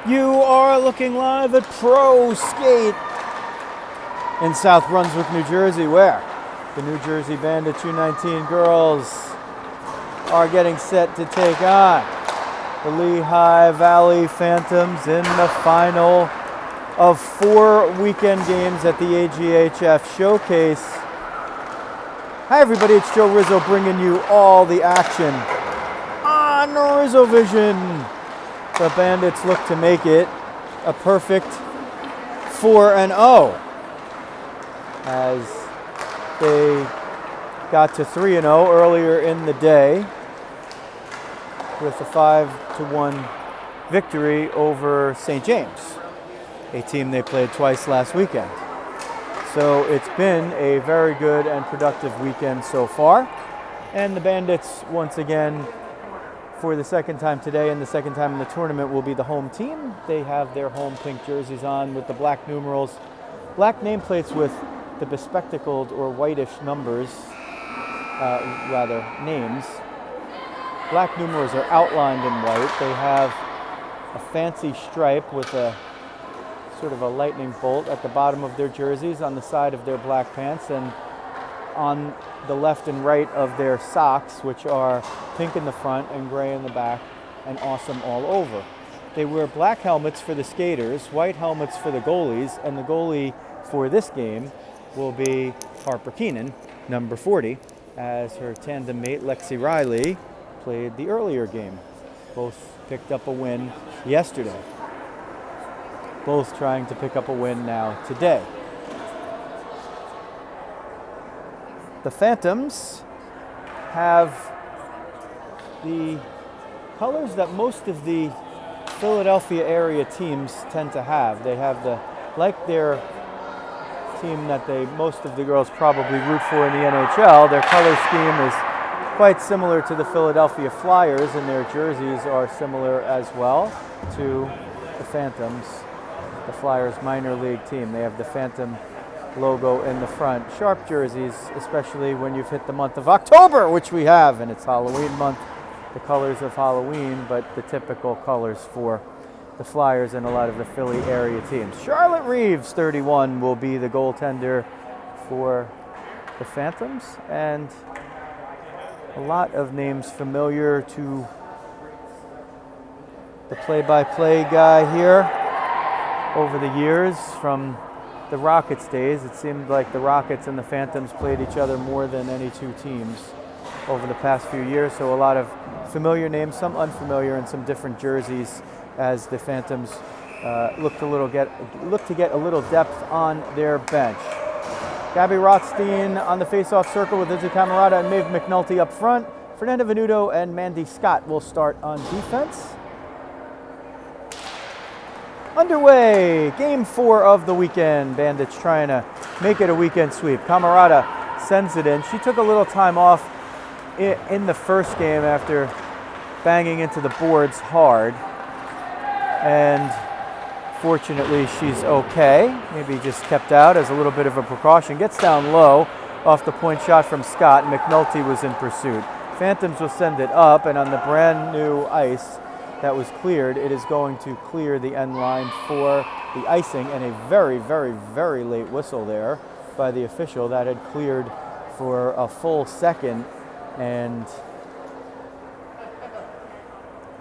You are looking live at Pro Skate in South Brunswick, New Jersey, where the New Jersey Bandits U19 girls are getting set to take on the Lehigh Valley Phantoms in the final of 4 weekend games at the AGHF Showcase. Hi everybody, it's Joe Rizzo bringing you all the action on RizzoVision. The Bandits look to make it a perfect 4-0 as they got to 3-0 earlier in the day with a 5-1 victory over St. James, a team they played twice last weekend. So it's been a very good and productive weekend so far. And the Bandits, once again, for the second time today and the second time in the tournament, will be the home team. They have their home pink jerseys on with the black numerals, black nameplates with the bespectacled or whitish numbers, names. Black numerals are outlined in white. They have a fancy stripe with a sort of a lightning bolt at the bottom of their jerseys on the side of their black pants, and on the left and right of their socks, which are pink in the front and gray in the back and awesome all over. They wear black helmets for the skaters, white helmets for the goalies, and the goalie for this game will be Harper Keenan, number 40, as her tandem mate Lexi Riley played the earlier game. Both picked up a win yesterday. Both trying to pick up a win now today. The Phantoms have the colors that most of the Philadelphia area teams tend to have. They have like their team that most of the girls probably root for in the NHL. Their color scheme is quite similar to the Philadelphia Flyers, and their jerseys are similar as well to the Phantoms, the Flyers minor league team. They have the Phantom logo in the front. Sharp jerseys, especially when you've hit the month of October, which we have, and it's Halloween month, the colors of Halloween, but the typical colors for the Flyers and a lot of the Philly area teams. Charlotte Reeves, 31, will be the goaltender for the Phantoms, and a lot of names familiar to the play-by-play guy here over the years from the Rockets days. It seemed like the Rockets and the Phantoms played each other more than any two teams over the past few years, so a lot of familiar names, some unfamiliar, and some different jerseys as the Phantoms look to get a little depth on their bench. Gabby Rothstein on the face-off circle with Izzy Camerata and Maeve McNulty up front. Fernanda Venuto and Mandy Scott will start on defense. Underway, game 4 of the weekend. Bandits trying to make it a weekend sweep. Camerata sends it in. She took a little time off in the first game after banging into the boards hard. And fortunately, she's okay. Maybe just kept out as a little bit of a precaution. Gets down low off the point shot from Scott. McNulty was in pursuit. Phantoms will send it up, and on the brand new ice that was cleared, it is going to clear the end line for the icing, and a very, very, very late whistle there by the official that had cleared for a full second, and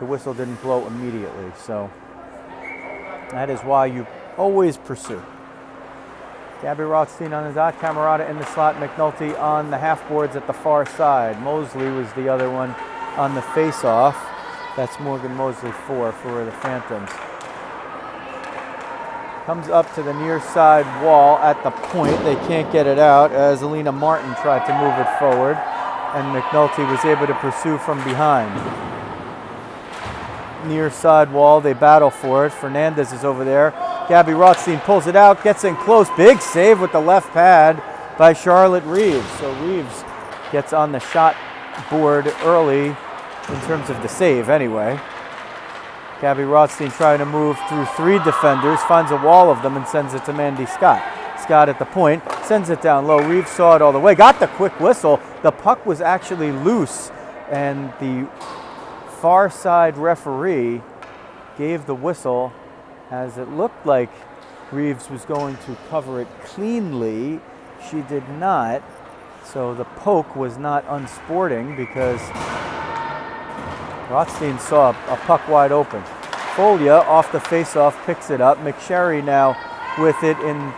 the whistle didn't blow immediately. So that is why you always pursue. Gabby Rothstein on the dot, Camerata in the slot, McNulty on the half boards at the far side. Mosley was the other one on the face-off. That's Morgan Mosley for the Phantoms. Comes up to the near side wall at the point. They can't get it out as Alina Martin tried to move it forward, and McNulty was able to pursue from behind. Near side wall, they battle for it. Fernandez is over there. Gabby Rothstein pulls it out, gets in close. Big save with the left pad by Charlotte Reeves. So Reeves gets on the shot board early, in terms of the save anyway. Gabby Rothstein trying to move through 3 defenders, finds a wall of them and sends it to Mandy Scott. Scott at the point, sends it down low. Reeves saw it all the way, got the quick whistle. The puck was actually loose, and the far side referee gave the whistle as it looked like Reeves was going to cover it cleanly. She did not, so the poke was not unsporting because Rothstein saw a puck wide open. Folia off the face-off picks it up. McSherry now with it in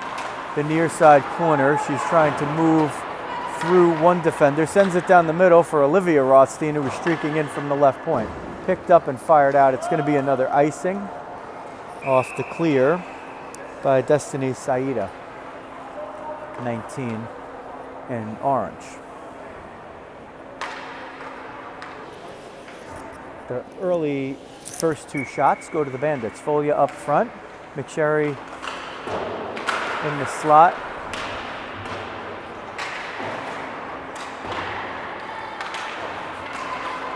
the near side corner. She's trying to move through one defender, sends it down the middle for Olivia Rothstein, who was streaking in from the left point. Picked up and fired out. It's going to be another icing off the clear by Destiny Saida, 19 in orange. The early first two shots go to the Bandits. Folia up front, McSherry in the slot.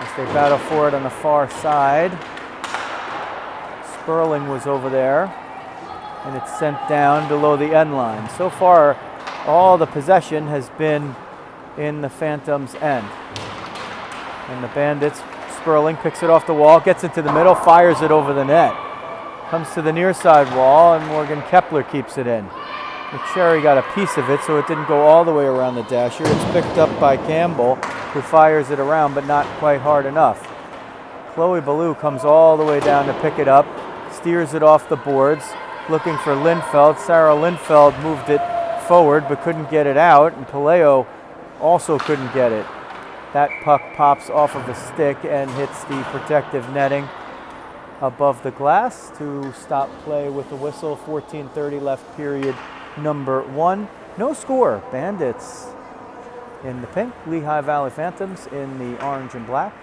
As they battle for it on the far side. Sperling was over there, and it's sent down below the end line. So far, all the possession has been in the Phantoms' end. And the Bandits, Sperling picks it off the wall, gets into the middle, fires it over the net. Comes to the near side wall, and Morgan Kepler keeps it in. McSherry got a piece of it, so it didn't go all the way around the dasher. It's picked up by Campbell, who fires it around, but not quite hard enough. Chloe Ballou comes all the way down to pick it up, steers it off the boards, looking for Lindfeld. Sarah Lindfeld moved it forward, but couldn't get it out, and Paleo also couldn't get it. That puck pops off of the stick and hits the protective netting above the glass to stop play with the whistle. 14:30 left, period number 1. No score. Bandits in the pink, Lehigh Valley Phantoms in the orange and black.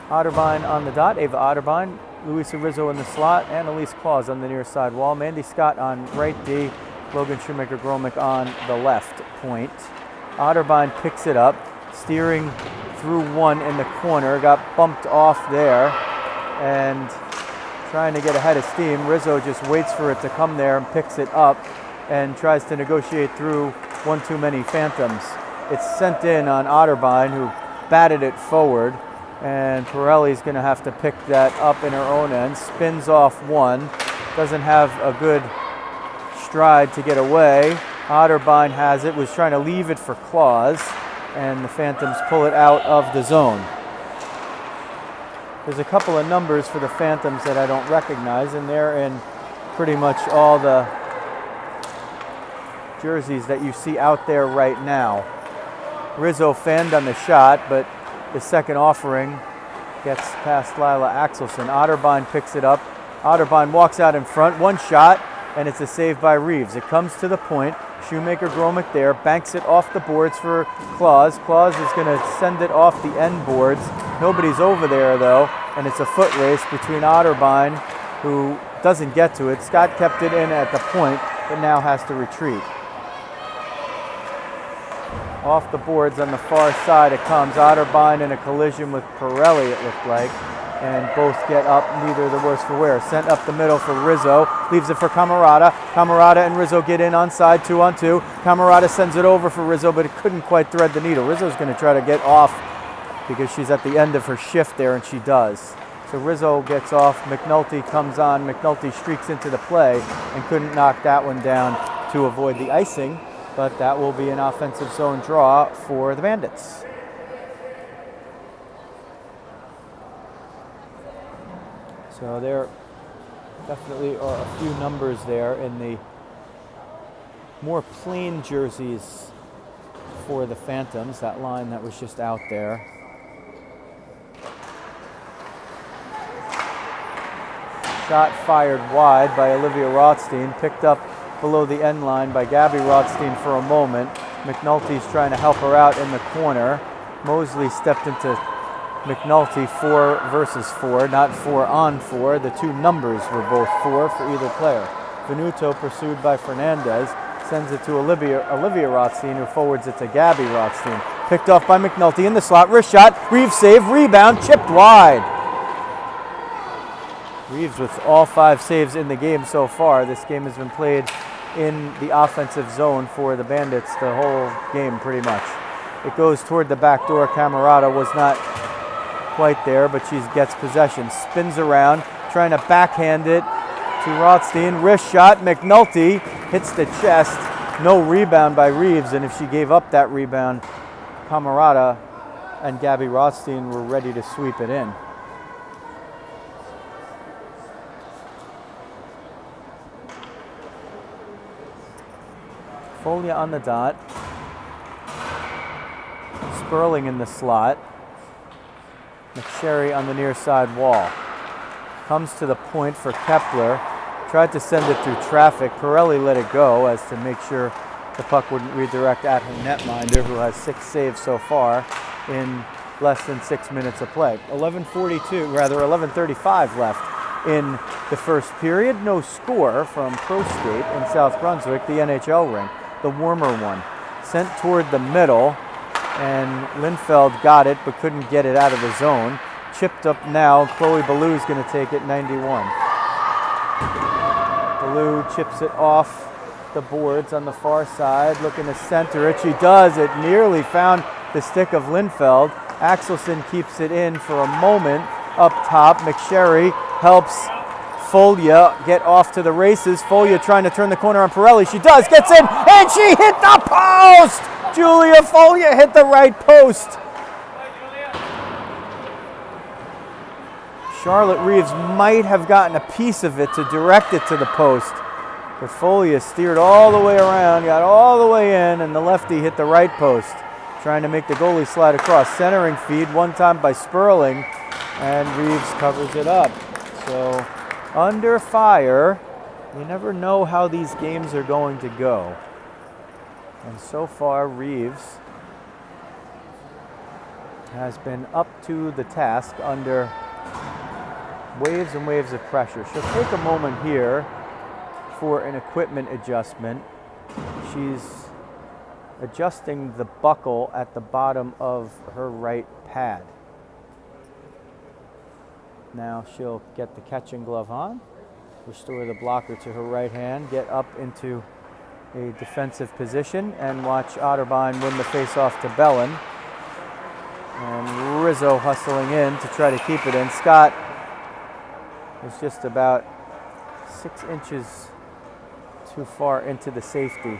Otterbein on the dot, Ava Otterbein, Louisa Rizzo in the slot, and Elise Claus on the near side wall. Mandy Scott on right D, Logan Shoemaker-Gromick on the left point. Otterbein picks it up, steering through one in the corner, got bumped off there, and trying to get ahead of steam. Rizzo just waits for it to come there and picks it up and tries to negotiate through one too many Phantoms. It's sent in on Otterbein, who batted it forward, and Pirelli's going to have to pick that up in her own end. Spins off one, doesn't have a good stride to get away. Otterbein has it, was trying to leave it for Claus, and the Phantoms pull it out of the zone. There's a couple of numbers for the Phantoms that I don't recognize, and they're in pretty much all the jerseys that you see out there right now. Rizzo fanned on the shot, but the second offering gets past Lila Axelson. Otterbein picks it up. Otterbein walks out in front, one shot, and it's a save by Reeves. It comes to the point. Shoemaker-Gromick there, banks it off the boards for Claus. Claus is going to send it off the end boards. Nobody's over there, though, and it's a foot race between Otterbein, who doesn't get to it. Scott kept it in at the point, but now has to retreat. Off the boards on the far side it comes. Otterbein in a collision with Pirelli, it looked like, and both get up, neither the worse for wear. Sent up the middle for Rizzo, leaves it for Camarada. Camarada and Rizzo get in on side, 2-on-2. Camarada sends it over for Rizzo, but it couldn't quite thread the needle. Rizzo's going to try to get off because she's at the end of her shift there, and she does. So Rizzo gets off, McNulty comes on, McNulty streaks into the play and couldn't knock that one down to avoid the icing, but that will be an offensive zone draw for the Bandits. So there definitely are a few numbers there in the more plain jerseys for the Phantoms, that line that was just out there. Shot fired wide by Olivia Rothstein, picked up below the end line by Gabby Rothstein for a moment. McNulty's trying to help her out in the corner. Mosley stepped into McNulty 4 versus 4, not 4-on-4. The two numbers were both 4 for either player. Venuto, pursued by Fernandez, sends it to Olivia Rothstein, who forwards it to Gabby Rothstein. Picked off by McNulty in the slot, wrist shot, Reeves save, rebound, chipped wide. Reeves with all 5 saves in the game so far. This game has been played in the offensive zone for the Bandits the whole game pretty much. It goes toward the back door. Camarada was not quite there, but she gets possession. Spins around, trying to backhand it to Rothstein. Wrist shot. McNulty hits the chest. No rebound by Reeves, and if she gave up that rebound, Camarada and Gabby Rothstein were ready to sweep it in. Folia on the dot. Sperling in the slot. McSherry on the near side wall. Comes to the point for Kepler. Tried to send it through traffic. Pirelli let it go as to make sure the puck wouldn't redirect at her netminder, who has 6 saves so far in less than 6 minutes of play. 11:35 left in the first period. No score from Pro Skate in South Brunswick, the NHL rink, the warmer one. Sent toward the middle, and Lindfeld got it but couldn't get it out of the zone. Chipped up now. Chloe Ballou is going to take it, 91. Ballou chips it off the boards on the far side, looking to center it. She does. It nearly found the stick of Lindfeld. Axelson keeps it in for a moment up top. McSherry helps Folia get off to the races. Folia trying to turn the corner on Pirelli. She does, gets in, and she hit the post! Julia Folia hit the right post. Charlotte Reeves might have gotten a piece of it to direct it to the post, but Folia steered all the way around, got all the way in, and the lefty hit the right post, trying to make the goalie slide across. Centering feed one time by Sperling, and Reeves covers it up. So under fire, you never know how these games are going to go. And so far, Reeves has been up to the task under waves and waves of pressure. She'll take a moment here for an equipment adjustment. She's adjusting the buckle at the bottom of her right pad. Now she'll get the catching glove on, restore the blocker to her right hand, get up into a defensive position, and watch Otterbein win the face-off to Bellin. And Rizzo hustling in to try to keep it in. Scott is just about 6 inches too far into the safety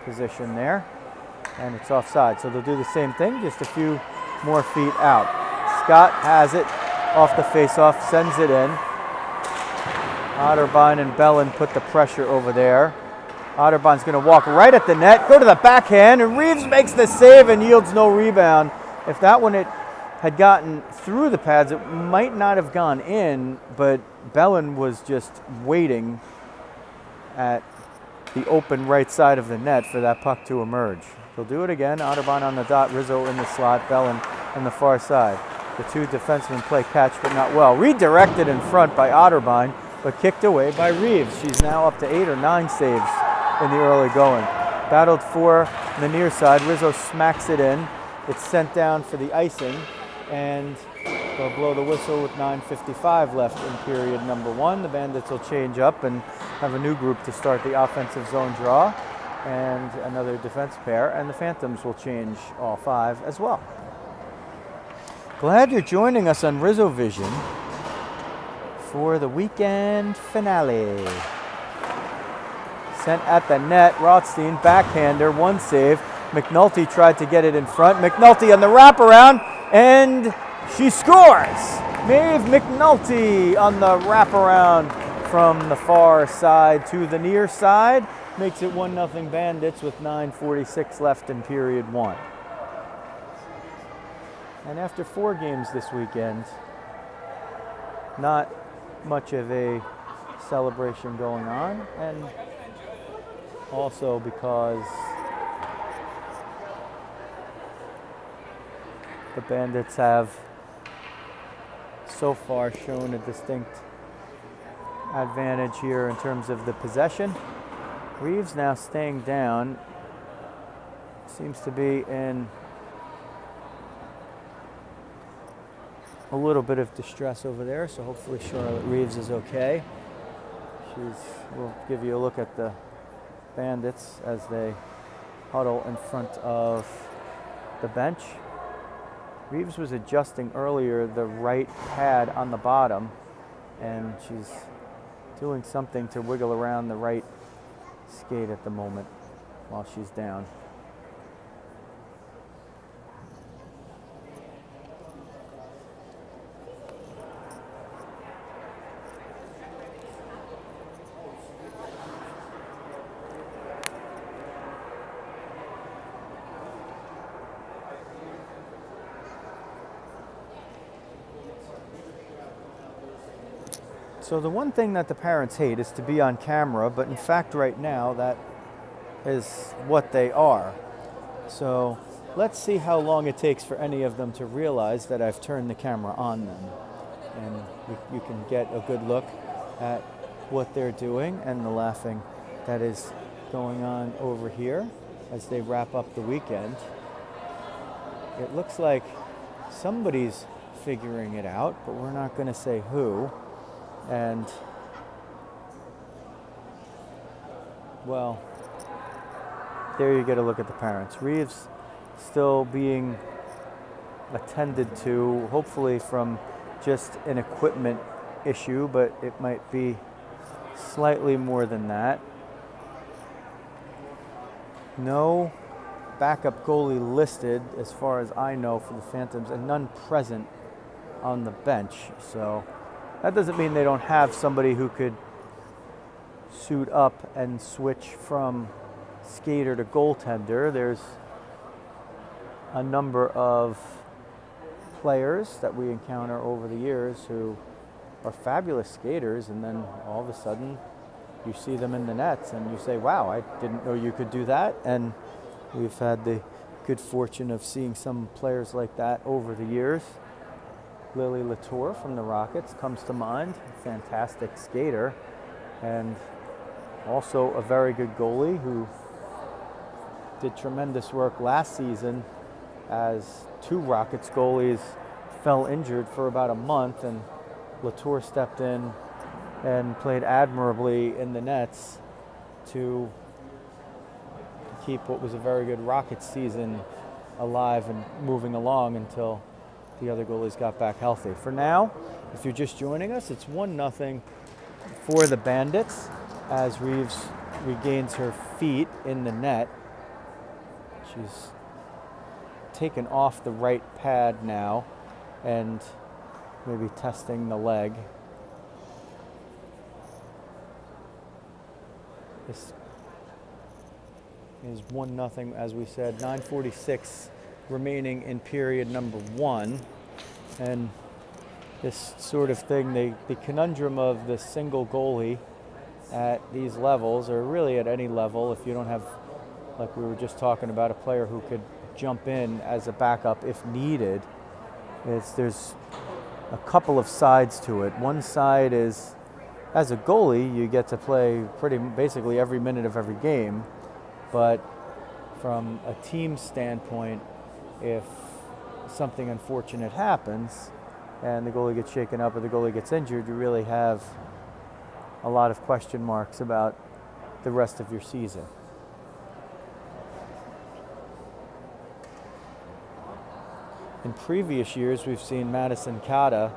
position there, and it's offside. So they'll do the same thing, just a few more feet out. Scott has it off the face-off, sends it in. Otterbein and Bellin put the pressure over there. Otterbein's going to walk right at the net, go to the backhand, and Reeves makes the save and yields no rebound. If that one had gotten through the pads, it might not have gone in, but Bellin was just waiting at the open right side of the net for that puck to emerge. They'll do it again. Otterbein on the dot, Rizzo in the slot, Bellin on the far side. The two defensemen play catch, but not well. Redirected in front by Otterbein, but kicked away by Reeves. She's now up to 8 or 9 saves in the early going. Battled for the near side. Rizzo smacks it in. It's sent down for the icing, and they'll blow the whistle with 9:55 left in period number 1. The Bandits will change up and have a new group to start the offensive zone draw, and another defense pair, and the Phantoms will change all 5 as well. Glad you're joining us on RizzoVision for the weekend finale. Sent at the net, Rothstein, backhander, 1 save. McNulty tried to get it in front. McNulty on the wraparound, and she scores! Maeve McNulty on the wraparound from the far side to the near side. Makes it 1-0 Bandits with 9:46 left in period 1. And after 4 games this weekend, not much of a celebration going on, and also because the Bandits have so far shown a distinct advantage here in terms of the possession. Reeves now staying down, seems to be in a little bit of distress over there, so hopefully Charlotte Reeves is okay. We'll give you a look at the Bandits as they huddle in front of the bench. Reeves was adjusting earlier the right pad on the bottom, and she's doing something to wiggle around the right skate at the moment while she's down. So the one thing that the parents hate is to be on camera, but in fact right now that is what they are. So let's see how long it takes for any of them to realize that I've turned the camera on them. And you can get a good look at what they're doing and the laughing that is going on over here as they wrap up the weekend. It looks like somebody's figuring it out, but we're not going to say who. And, well, there you get a look at the parents. Reeves still being attended to, hopefully from just an equipment issue, but it might be slightly more than that. No backup goalie listed as far as I know for the Phantoms, and none present on the bench. So that doesn't mean they don't have somebody who could suit up and switch from skater to goaltender. There's a number of players that we encounter over the years who are fabulous skaters, and then all of a sudden you see them in the nets and you say, wow, I didn't know you could do that. And we've had the good fortune of seeing some players like that over the years. Lily Latour from the Rockets comes to mind, fantastic skater, and also a very good goalie who did tremendous work last season as two Rockets goalies fell injured for about a month, and Latour stepped in and played admirably in the nets to keep what was a very good Rockets season alive and moving along until the other goalies got back healthy. For now, if you're just joining us, it's 1-0 for the Bandits as Reeves regains her feet in the net. She's taken off the right pad now and maybe testing the leg. This is 1-0, as we said, 9:46 remaining in period number 1. And this sort of thing, the conundrum of the single goalie at these levels, or really at any level, if you don't have, like we were just talking about, a player who could jump in as a backup if needed, there's a couple of sides to it. One side is, as a goalie, you get to play basically every minute of every game, but from a team standpoint, if something unfortunate happens and the goalie gets shaken up or the goalie gets injured, you really have a lot of question marks about the rest of your season. In previous years, we've seen Madison Kata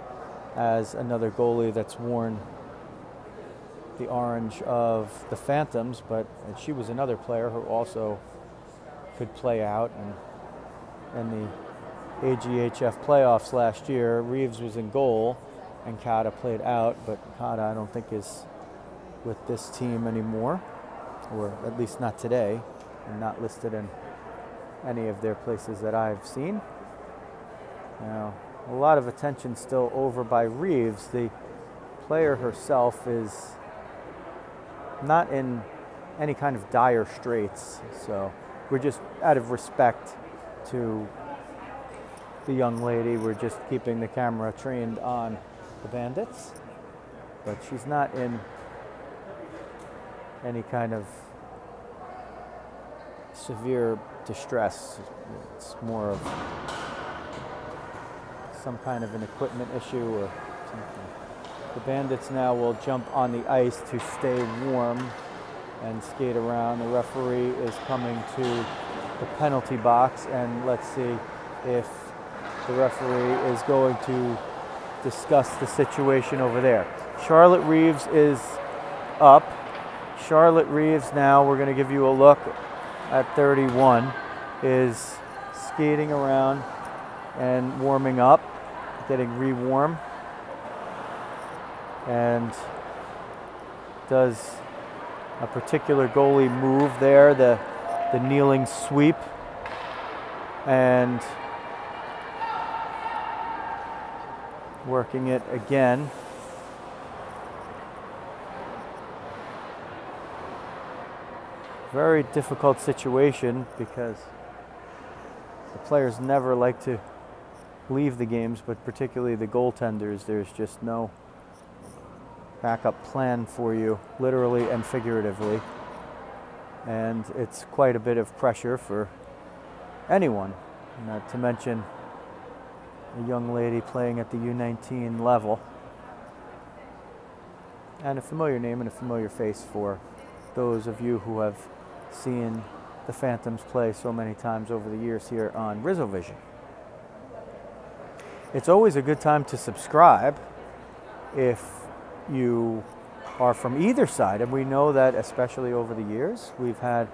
as another goalie that's worn the orange of the Phantoms, and she was another player who also could play out. And in the AGHF playoffs last year, Reeves was in goal and Kata played out, but Kata I don't think is with this team anymore, or at least not today, and not listed in any of their places that I've seen. Now, a lot of attention still over by Reeves. The player herself is not in any kind of dire straits, so we're just, out of respect to the young lady, we're just keeping the camera trained on the Bandits, but she's not in any kind of severe distress. It's more of some kind of an equipment issue or something. The Bandits now will jump on the ice to stay warm and skate around. The referee is coming to the penalty box, and let's see if the referee is going to discuss the situation over there. Charlotte Reeves is up. Charlotte Reeves now, we're going to give you a look at 31, is skating around and warming up, getting re-warm, and does a particular goalie move there, the kneeling sweep, and working it again. Very difficult situation because the players never like to leave the games, but particularly the goaltenders, there's just no backup plan for you, literally and figuratively. And it's quite a bit of pressure for anyone, not to mention a young lady playing at the U19 level. And a familiar name and a familiar face for those of you who have seen the Phantoms play so many times over the years here on RizzoVision. It's always a good time to subscribe if you are from either side, and we know that especially over the years we've had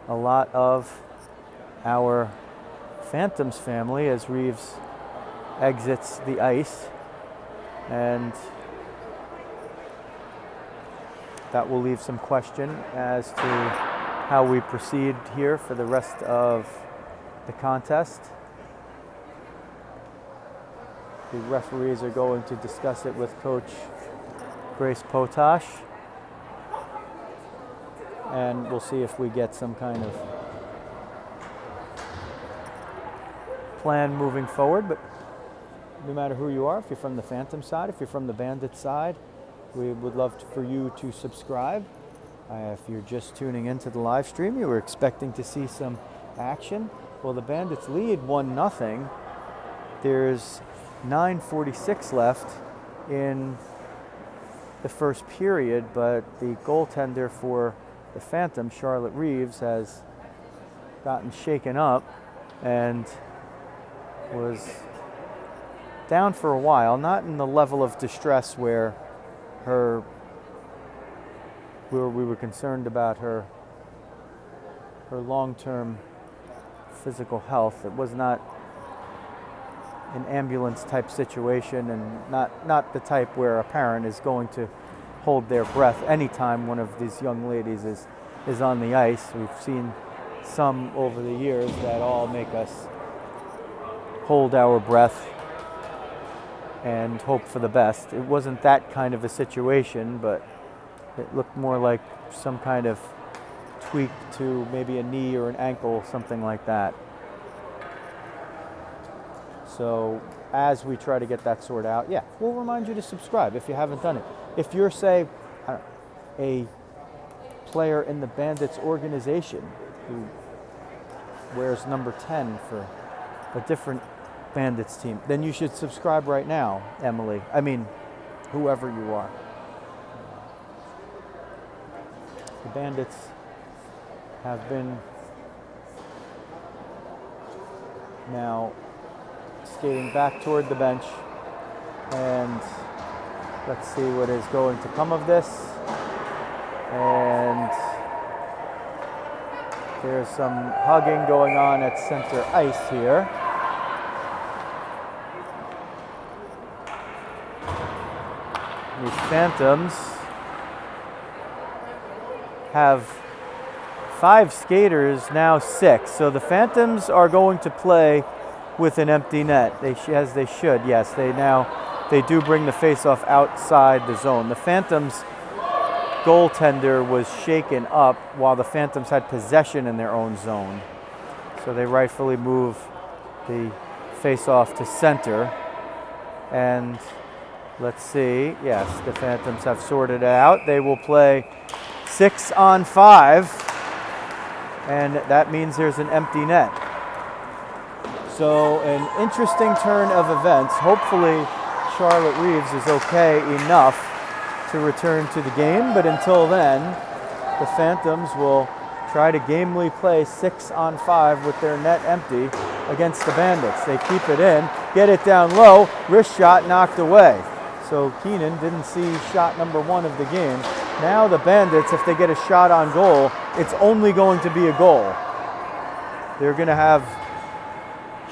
a lot of our Phantoms family as Reeves exits the ice, and that will leave some question as to how we proceed here for the rest of the contest. The referees are going to discuss it with Coach Grace Potash, and we'll see if we get some kind of plan moving forward. But no matter who you are, if you're from the Phantom side, if you're from the Bandit side, we would love for you to subscribe. If you're just tuning into the live stream, you were expecting to see some action. Well, the Bandits lead 1-0. There's 9:46 left in the first period, but the goaltender for the Phantom, Charlotte Reeves, has gotten shaken up and was down for a while, not in the level of distress where we were concerned about her long-term physical health. It was not an ambulance type situation, and not the type where a parent is going to hold their breath anytime one of these young ladies is on the ice. We've seen some over the years that all make us hold our breath and hope for the best. It wasn't that kind of a situation, but it looked more like some kind of tweak to maybe a knee or an ankle, something like that. So as we try to get that sorted out, yeah, we'll remind you to subscribe if you haven't done it. If you're, say, a player in the Bandits organization who wears number 10 for a different Bandits team, then you should subscribe right now, Emily. I mean, whoever you are. The Bandits have been now skating back toward the bench, and let's see what is going to come of this. And there's some hugging going on at center ice here. The Phantoms have 5 skaters, now 6. So the Phantoms are going to play with an empty net, as they should. Yes, they do bring the face-off outside the zone. The Phantoms goaltender was shaken up while the Phantoms had possession in their own zone. So they rightfully move the face-off to center. And let's see, yes, the Phantoms have sorted it out. They will play 6-on-5, and that means there's an empty net. So an interesting turn of events. Hopefully Charlotte Reeves is okay enough to return to the game, but until then, the Phantoms will try to gamely play 6-on-5 with their net empty against the Bandits. They keep it in, get it down low, wrist shot knocked away. So Keenan didn't see shot number 1 of the game, Now the Bandits, if they get a shot on goal, it's only going to be a goal. They're going to have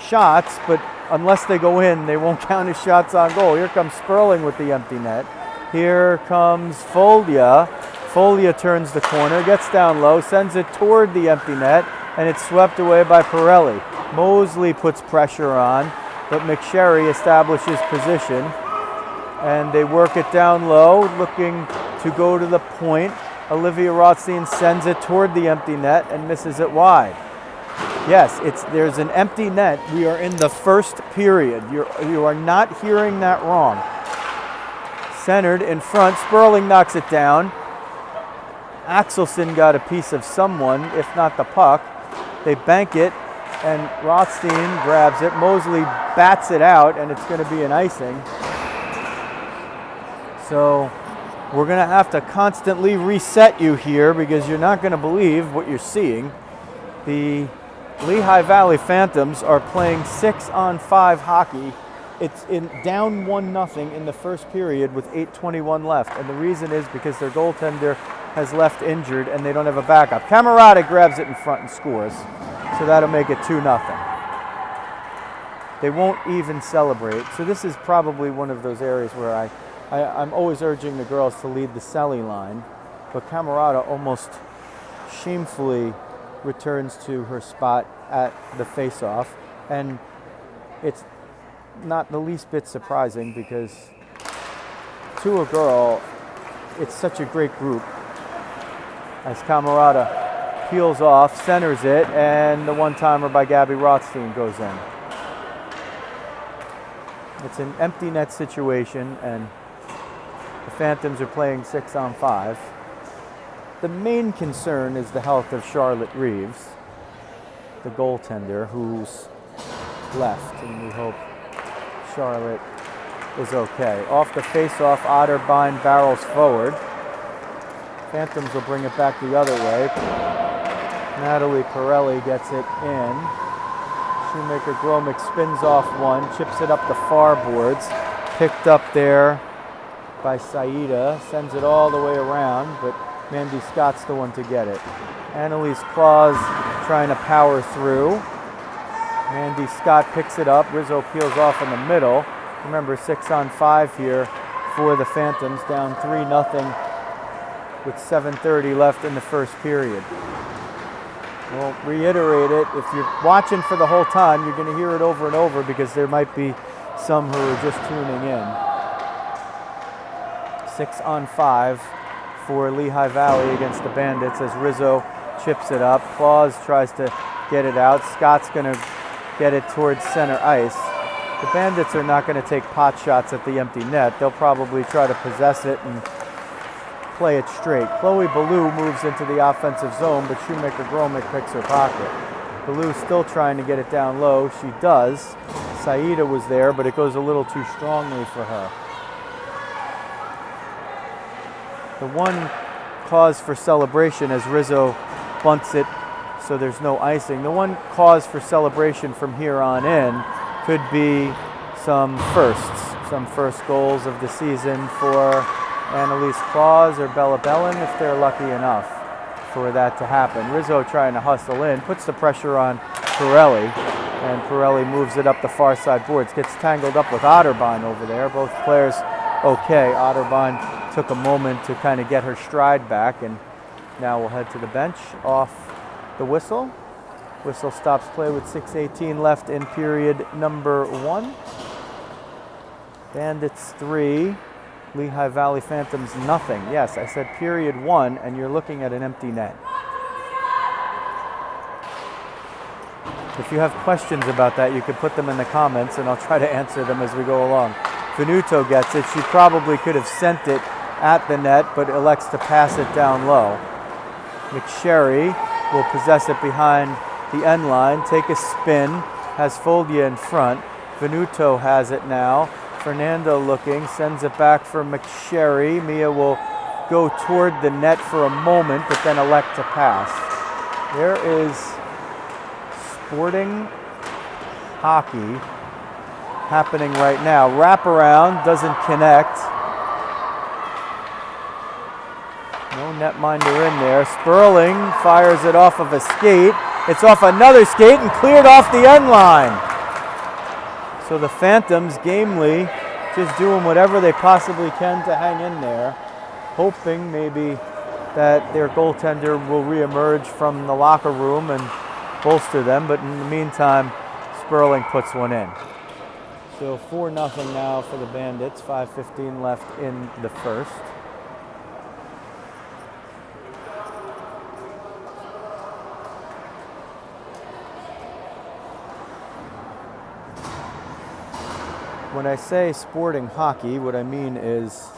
shots, but unless they go in, they won't count as shots on goal. Here comes Sperling with the empty net. Here comes Foglia. Foglia turns the corner, gets down low, sends it toward the empty net, and it's swept away by Pirelli. Mosley puts pressure on, but McSherry establishes position, and they work it down low, looking to go to the point. Olivia Rothstein sends it toward the empty net and misses it wide. Yes, there's an empty net. We are in the first period. You are not hearing that wrong. Centered in front, Sperling knocks it down. Axelson got a piece of someone, if not the puck. They bank it, and Rothstein grabs it. Mosley bats it out, and it's going to be an icing. So we're going to have to constantly reset you here because you're not going to believe what you're seeing. The Lehigh Valley Phantoms are playing 6-on-5 hockey. It's down 1-0 in the first period with 8:21 left, and the reason is because their goaltender has left injured and they don't have a backup. Camerata grabs it in front and scores, so that'll make it 2-0. They won't even celebrate, so this is probably one of those areas where I'm always urging the girls to lead the Selly line, but Camerata almost shamefully returns to her spot at the face-off, and it's not the least bit surprising because to a girl, it's such a great group. As Camerata peels off, centers it, and the one-timer by Gabby Rothstein goes in. It's an empty net situation, and the Phantoms are playing 6-on-5. The main concern is the health of Charlotte Reeves, the goaltender, who's left, and we hope Charlotte is okay. Off the face-off, Otterbein barrels forward. Phantoms will bring it back the other way. Natalie Pirelli gets it in. Shoemaker-Gromick spins off one, chips it up the far boards. Picked up there by Saida, sends it all the way around, but Mandy Scott's the one to get it. Annalise Claus trying to power through. Mandy Scott picks it up. Rizzo peels off in the middle. Remember, 6-on-5 here for the Phantoms, down 3-0 with 7:30 left in the first period. We'll reiterate it. If you're watching for the whole time, you're going to hear it over and over because there might be some who are just tuning in. 6-on-5 for Lehigh Valley against the Bandits as Rizzo chips it up. Claus tries to get it out. Scott's going to get it towards center ice. The Bandits are not going to take pot shots at the empty net. They'll probably try to possess it and play it straight. Chloe Ballou moves into the offensive zone, but Shoemaker-Gromick picks her pocket. Ballou's still trying to get it down low. She does. Saida was there, but it goes a little too strongly for her. The one cause for celebration as Rizzo bunts it so there's no icing. The one cause for celebration from here on in could be some first goals of the season for Annalise Claus or Bella Bellin if they're lucky enough for that to happen. Rizzo trying to hustle in, puts the pressure on Pirelli, and Pirelli moves it up the far side boards, gets tangled up with Otterbein over there. Both players okay. Otterbein took a moment to kind of get her stride back, and now we'll head to the bench off the whistle. Whistle stops play with 6:18 left in period number 1. Bandits 3, Lehigh Valley Phantoms nothing. Yes, I said period 1, and you're looking at an empty net. If you have questions about that, you can put them in the comments, and I'll try to answer them as we go along. Venuto gets it. She probably could have sent it at the net, but elects to pass it down low. McSherry will possess it behind the end line, take a spin, has Foglia in front. Venuto has it now. Fernando looking, sends it back for McSherry. Mia will go toward the net for a moment, but then elect to pass. There is sporting hockey happening right now. Wraparound, doesn't connect. No netminder in there. Sperling fires it off of a skate. It's off another skate and cleared off the end line. So the Phantoms gamely just doing whatever they possibly can to hang in there, hoping maybe that their goaltender will reemerge from the locker room and bolster them. But in the meantime, Sperling puts one in. So 4-0 now for the Bandits. 5:15 left in the first. When I say sporting hockey, what I mean is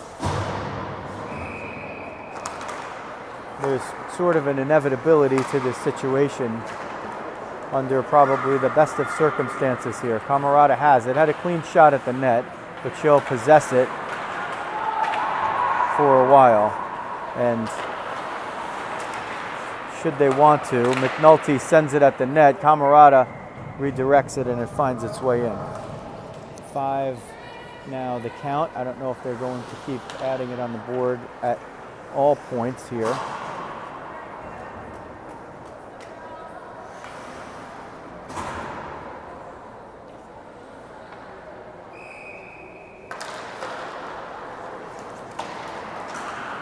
there's sort of an inevitability to this situation under probably the best of circumstances here. Camarada has it. Had a clean shot at the net, but she'll possess it for a while. And should they want to, McNulty sends it at the net. Camarada redirects it and it finds its way in. 5 now the count. I don't know if they're going to keep adding it on the board at all points here.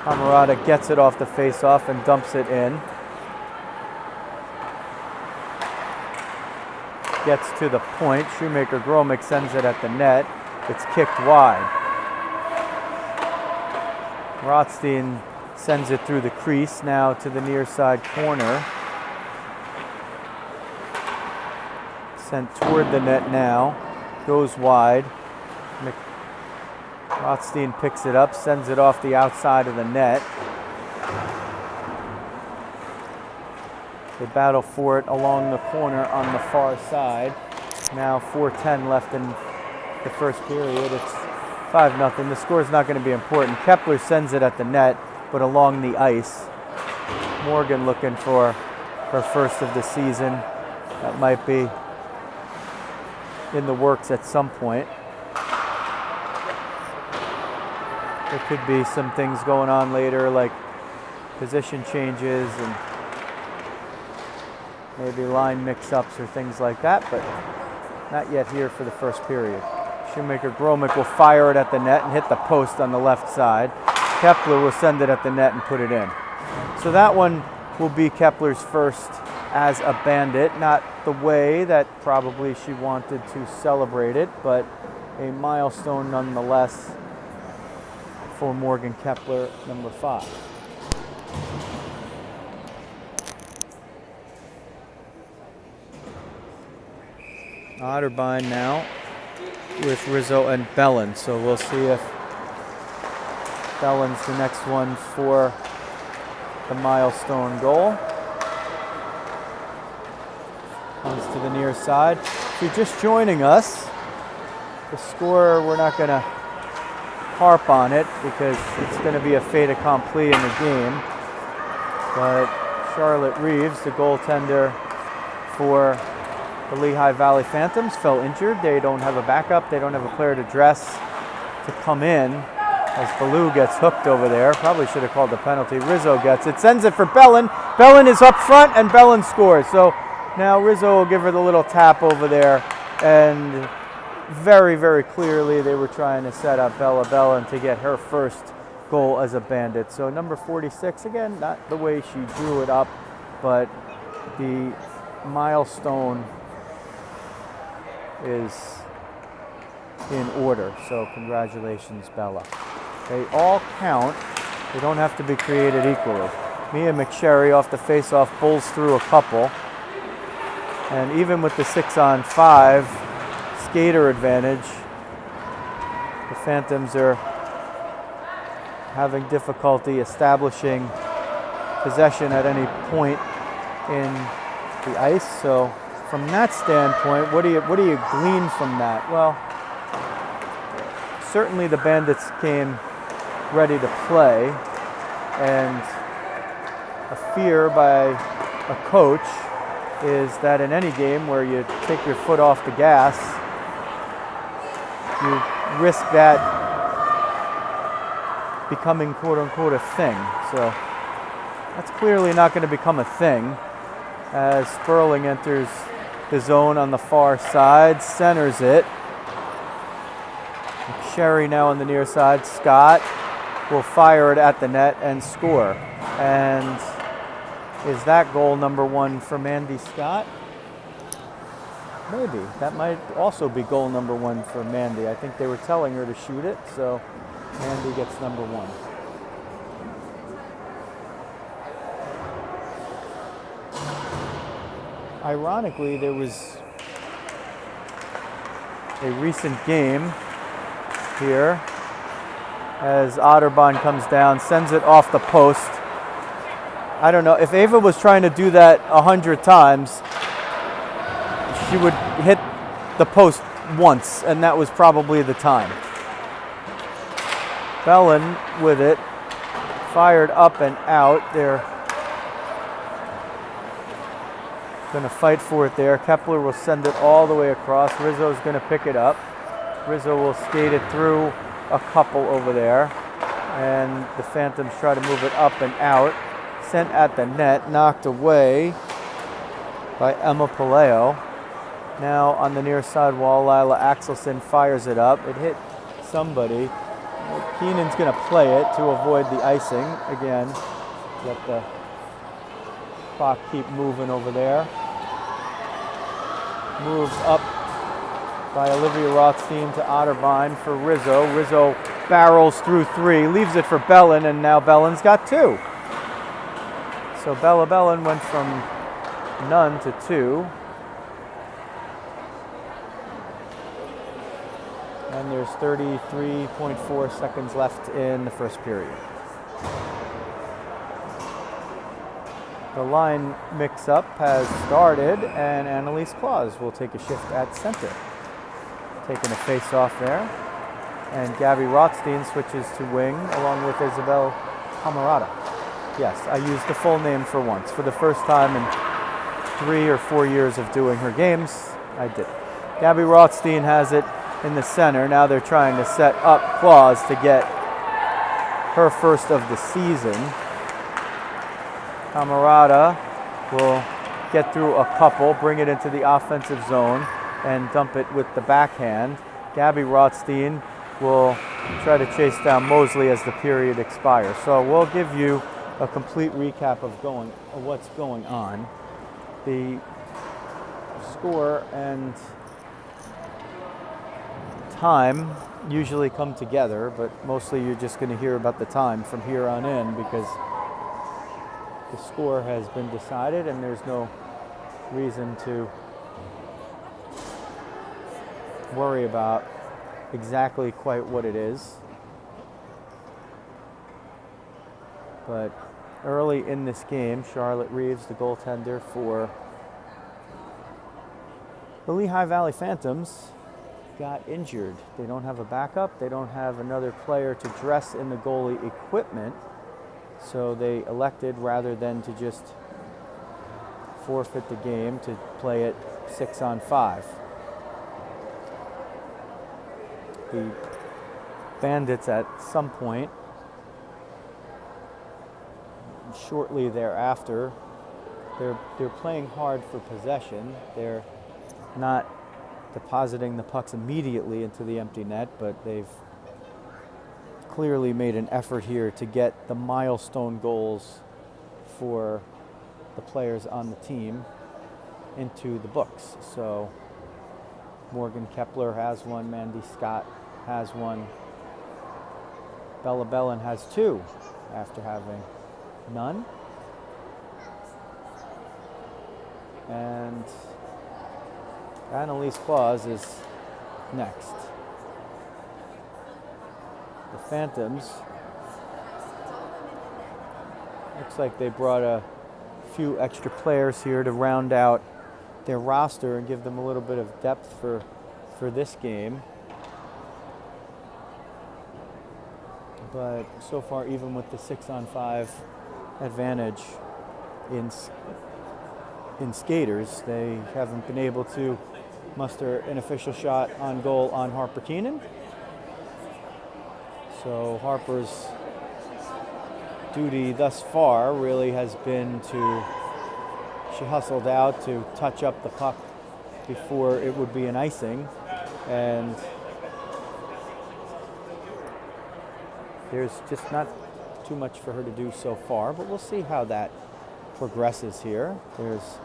Camarada gets it off the face-off and dumps it in. Gets to the point. Shoemaker-Gromick sends it at the net. It's kicked wide. Rothstein sends it through the crease now to the near side corner. Sent toward the net now. Goes wide. Rothstein picks it up, sends it off the outside of the net. They battle for it along the corner on the far side. Now 4:10 left in the first period. It's 5-0. The score's not going to be important. Kepler sends it at the net, but along the ice. Morgan looking for her first of the season. That might be in the works at some point. There could be some things going on later, like position changes and maybe line mix-ups or things like that, but not yet here for the first period. Shoemaker-Gromick will fire it at the net and hit the post on the left side. Kepler will send it at the net and put it in. So that one will be Kepler's first as a Bandit. Not the way that probably she wanted to celebrate it, but a milestone nonetheless for Morgan Kepler, number 5. Otterbein now with Rizzo and Bellin. So we'll see if Bellin's the next one for the milestone goal. Comes to the near side. If you're just joining us, the score, we're not going to harp on it because it's going to be a fait accompli in the game. But Charlotte Reeves, the goaltender for the Lehigh Valley Phantoms, fell injured. They don't have a backup. They don't have a player to dress to come in as Ballou gets hooked over there. Probably should have called the penalty. Rizzo gets it, sends it for Bellin. Bellin is up front and Bellin scores. So now Rizzo will give her the little tap over there, and very, very clearly they were trying to set up Bella Bellin to get her first goal as a Bandit. So number 46, again, not the way she drew it up, but the milestone is in order. So congratulations, Bella. They all count. They don't have to be created equally. Mia McSherry off the face-off pulls through a couple. And even with the 6-on-5 skater advantage, the Phantoms are having difficulty establishing possession at any point in the ice. So from that standpoint, what do you glean from that? Well, certainly the Bandits came ready to play, and a fear by a coach is that in any game where you take your foot off the gas, you risk that becoming quote-unquote a thing. So That's clearly not going to become a thing as Sperling enters the zone on the far side, centers it. Sherry now on the near side. Scott will fire it at the net and score. And is that goal number 1 for Mandy Scott? Maybe. That might also be goal number 1 for Mandy. I think they were telling her to shoot it, so Mandy gets number 1. Ironically, there was a recent game here as Otterbahn comes down, sends it off the post. I don't know, if Ava was trying to do that 100 times, she would hit the post once, and that was probably the time. Bellin with it, fired up and out. They're going to fight for it there. Kepler will send it all the way across. Rizzo's going to pick it up. Rizzo will skate it through a couple over there, and the Phantoms try to move it up and out. Sent at the net, knocked away by Emma Paleo. Now on the near side wall, Lila Axelson fires it up. It hit somebody. Keenan's going to play it to avoid the icing. Again, let the clock keep moving over there. Moves up by Olivia Rothstein to Otterbahn for Rizzo. Rizzo barrels through 3, leaves it for Bellin, and now Bellin's got 2. So Bella Bellin went from none to 2. And there's 33.4 seconds left in the first period. The line mix-up has started, and Annalise Claus will take a shift at center. Taking a face-off there. And Gabby Rothstein switches to wing, along with Isabel Camarada. Yes, I used the full name for once. For the first time in 3 or 4 years of doing her games, I did. Gabby Rothstein has it in the center. Now they're trying to set up Claus to get her first of the season. Camarada will get through a couple, bring it into the offensive zone, and dump it with the backhand. Gabby Rothstein will try to chase down Mosley as the period expires. So we'll give you a complete recap of what's going on. The score and time usually come together, but mostly you're just going to hear about the time from here on in because the score has been decided and there's no reason to worry about exactly quite what it is. But early in this game, Charlotte Reeves, the goaltender for the Lehigh Valley Phantoms, got injured. They don't have a backup. They don't have another player to dress in the goalie equipment. So they elected, rather than to just forfeit the game, to play it 6-on-5. The Bandits at some point, shortly thereafter, they're playing hard for possession. They're not depositing the pucks immediately into the empty net, but they've clearly made an effort here to get the milestone goals for the players on the team into the books. So Morgan Kepler has one, Mandy Scott has one, Bella Bellin has 2 after having none. And Annalise Claus is next. The Phantoms, looks like they brought a few extra players here to round out their roster and give them a little bit of depth for this game. But so far, even with the 6-on-5 advantage in skaters, they haven't been able to muster an official shot on goal on Harper Keenan. So Harper's duty thus far really has been she hustled out to touch up the puck before it would be an icing, and there's just not too much for her to do so far, but we'll see how that progresses here. There's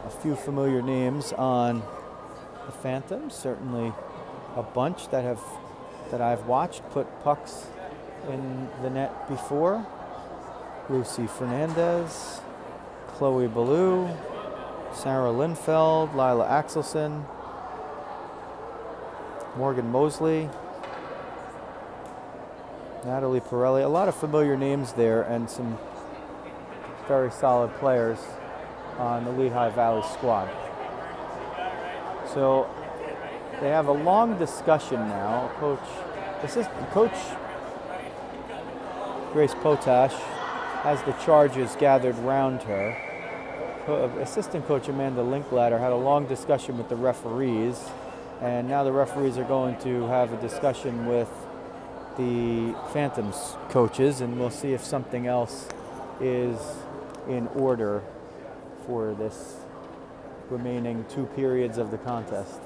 a few familiar names on the Phantoms, certainly a bunch that I've watched put pucks in the net before. Lucy Fernandez, Chloe Ballou, Sarah Lindfeld, Lila Axelson, Morgan Mosley, Natalie Pirelli. A lot of familiar names there and some very solid players on the Lehigh Valley squad. So they have a long discussion now. Assistant coach Grace Potash has the charges gathered round her. Assistant coach Amanda Linklater had a long discussion with the referees, and now the referees are going to have a discussion with the Phantoms coaches, and we'll see if something else is in order for this remaining 2 periods of the contest.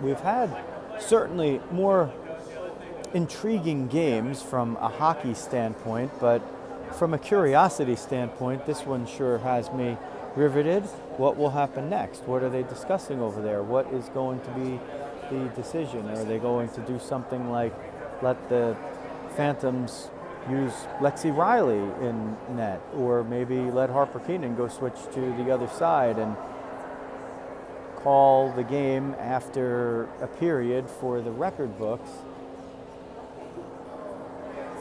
We've had certainly more intriguing games from a hockey standpoint, but from a curiosity standpoint, this one sure has me riveted. What will happen next? What are they discussing over there? What is going to be the decision? Are they going to do something like let the Phantoms use Lexi Riley in net, or maybe let Harper Keenan go switch to the other side and call the game after a period for the record books,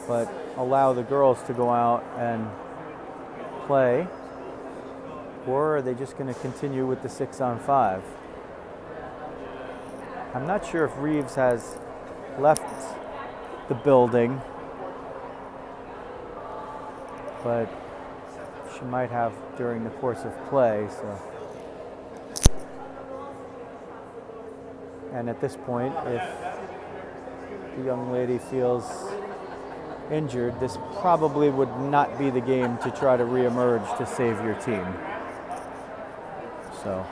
but allow the girls to go out and play? Or are they just going to continue with the 6-on-5? I'm not sure if Reeves has left the building, but she might have during the course of play. So. And at this point, if the young lady feels injured, this probably would not be the game to try to reemerge to save your team. So.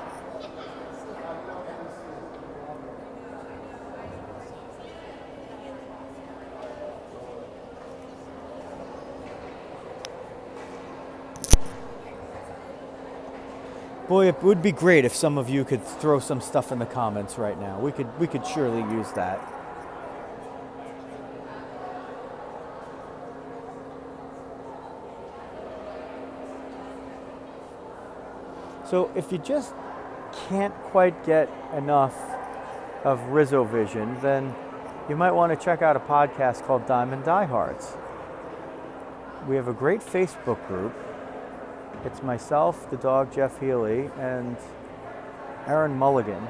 Boy, it would be great if some of you could throw some stuff in the comments right now. We could surely use that. So if you just can't quite get enough of RizzoVision, then you might want to check out a podcast called Diamond Diehards. We have a great Facebook group. It's myself, the dog Jeff Healy, and Aaron Mulligan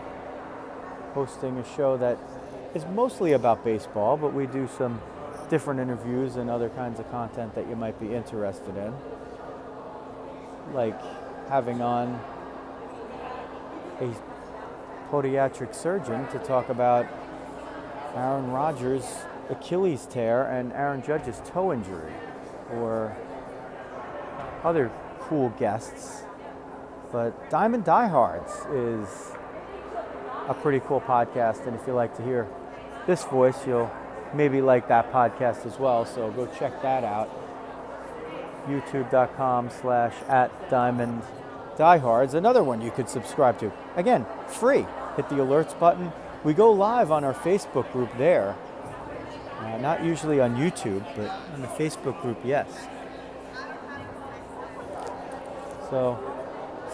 hosting a show that is mostly about baseball, but we do some different interviews and other kinds of content that you might be interested in. Like having on a podiatric surgeon to talk about Aaron Rodgers' Achilles tear and Aaron Judge's toe injury, or other cool guests. But Diamond Diehards is a pretty cool podcast, and if you like to hear this voice, you'll maybe like that podcast as well, so go check that out. youtube.com/@DiamondDiehards. Another one you could subscribe to. Again, free. Hit the alerts button. We go live on our Facebook group there. Not usually on YouTube, but on the Facebook group, yes. So,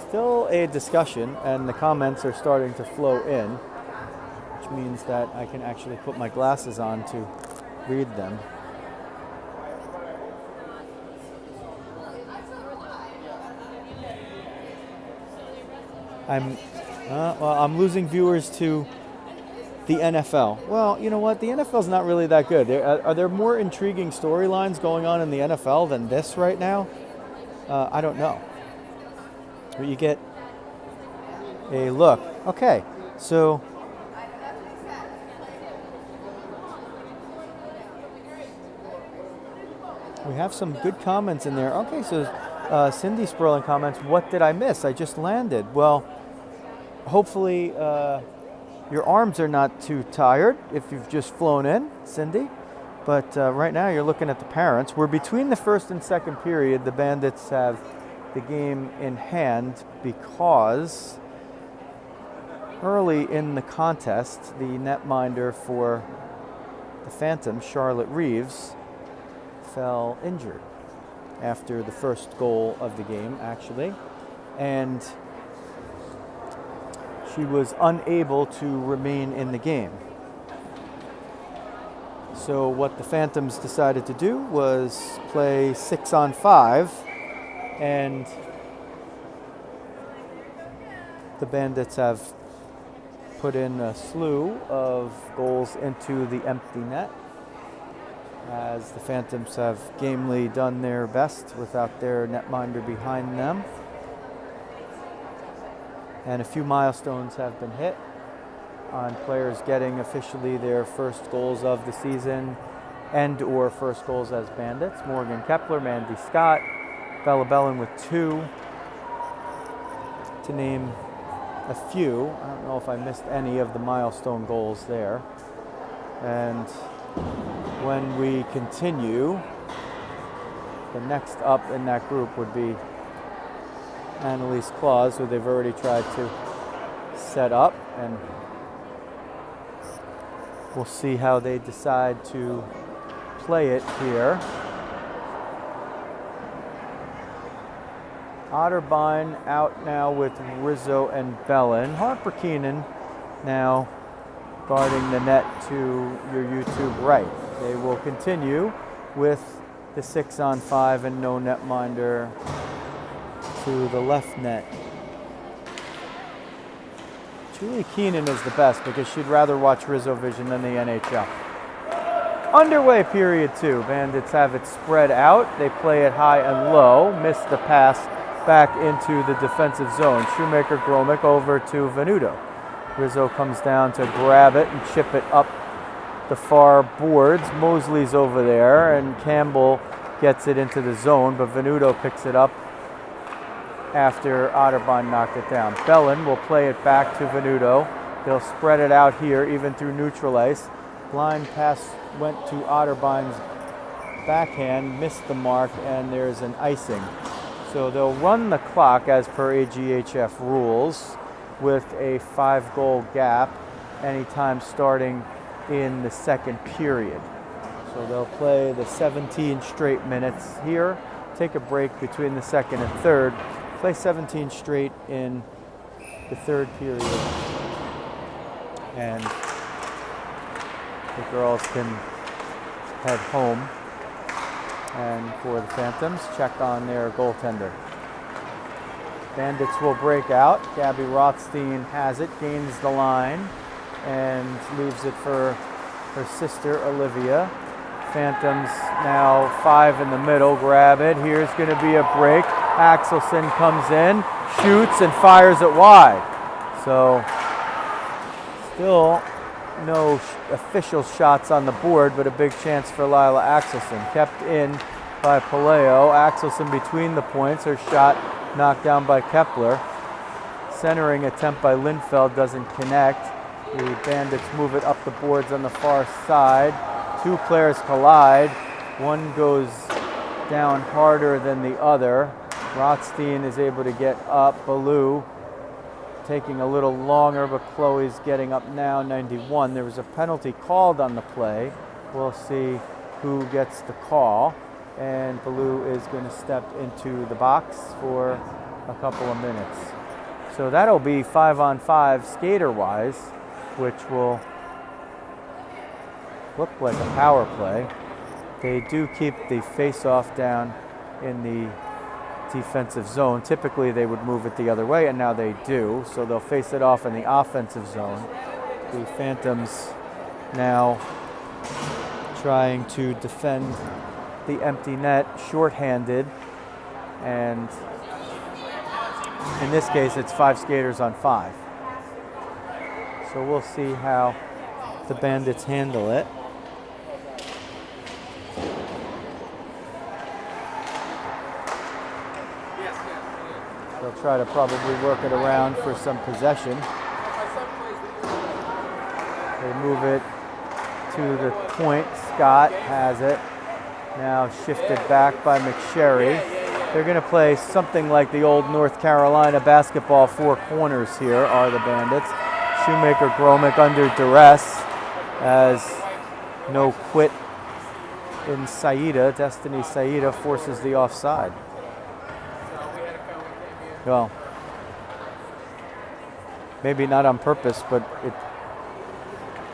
still a discussion, and the comments are starting to flow in, which means that I can actually put my glasses on to read them. I'm losing viewers to the NFL. Well, you know what? The NFL's not really that good. Are there more intriguing storylines going on in the NFL than this right now? I don't know. But you get a look. Okay, so we have some good comments in there. Okay, so Cindy Sperling comments, what did I miss? I just landed. Well, hopefully your arms are not too tired if you've just flown in, Cindy. But right now you're looking at the parents. We're between the first and second period. The Bandits have the game in hand because early in the contest, the netminder for the Phantoms, Charlotte Reeves, fell injured after the first goal of the game, actually. And she was unable to remain in the game. So what the Phantoms decided to do was play 6-on-5, and the Bandits have put in a slew of goals into the empty net, as the Phantoms have gamely done their best without their netminder behind them. And a few milestones have been hit on players getting officially their first goals of the season and or first goals as Bandits. Morgan Kepler, Mandy Scott, Bella Bellin with 2, to name a few. I don't know if I missed any of the milestone goals there. And when we continue, the next up in that group would be Annalise Claus, who they've already tried to set up, and we'll see how they decide to play it here. Otterbein out now with Rizzo and Bellin. Harper Keenan now guarding the net to your YouTube right. They will continue with the 6-on-5 and no netminder to the left net. Julie Keenan is the best because she'd rather watch RizzoVision than the NHL. Underway period 2. Bandits have it spread out. They play it high and low. Miss the pass back into the defensive zone. Shoemaker Gromick over to Venuto. Rizzo comes down to grab it and chip it up the far boards. Mosley's over there, and Campbell gets it into the zone, but Venuto picks it up after Otterbein knocked it down. Bellin will play it back to Venuto. They'll spread it out here, even through neutral ice. Line pass went to Otterbein's backhand, missed the mark, and there's an icing. So they'll run the clock as per AGHF rules with a 5-goal gap anytime starting in the second period. So they'll play the 17 straight minutes here, take a break between the second and third, play 17 straight in the third period, and the girls can head home. And for the Phantoms, check on their goaltender. Bandits will break out. Gabby Rothstein has it, gains the line, and leaves it for her sister, Olivia. Phantoms now 5 in the middle, grab it. Here's going to be a break. Axelson comes in, shoots, and fires it wide. So still no official shots on the board, but a big chance for Lila Axelson. Kept in by Paleo. Axelson between the points. Her shot knocked down by Kepler. Centering attempt by Lindfeld doesn't connect. The Bandits move it up the boards on the far side. 2 players collide. One goes down harder than the other. Rothstein is able to get up. Ballou taking a little longer, but Chloe's getting up now, 91. There was a penalty called on the play. We'll see who gets the call. And Ballou is going to step into the box for a couple of minutes. So that'll be 5-on-5 skater-wise, which will look like a power play. They do keep the face-off down in the defensive zone. Typically they would move it the other way, and now they do. So they'll face it off in the offensive zone. The Phantoms now trying to defend the empty net shorthanded, and in this case it's 5 skaters on 5. So we'll see how the Bandits handle it. They'll try to probably work it around for some possession. They move it to the point. Scott has it. Now shifted back by McSherry. They're going to play something like the old North Carolina basketball 4 corners here, are the Bandits. Shoemaker Gromick under duress as no quit in Saida. Destiny Saida forces the offside. Well, maybe not on purpose, but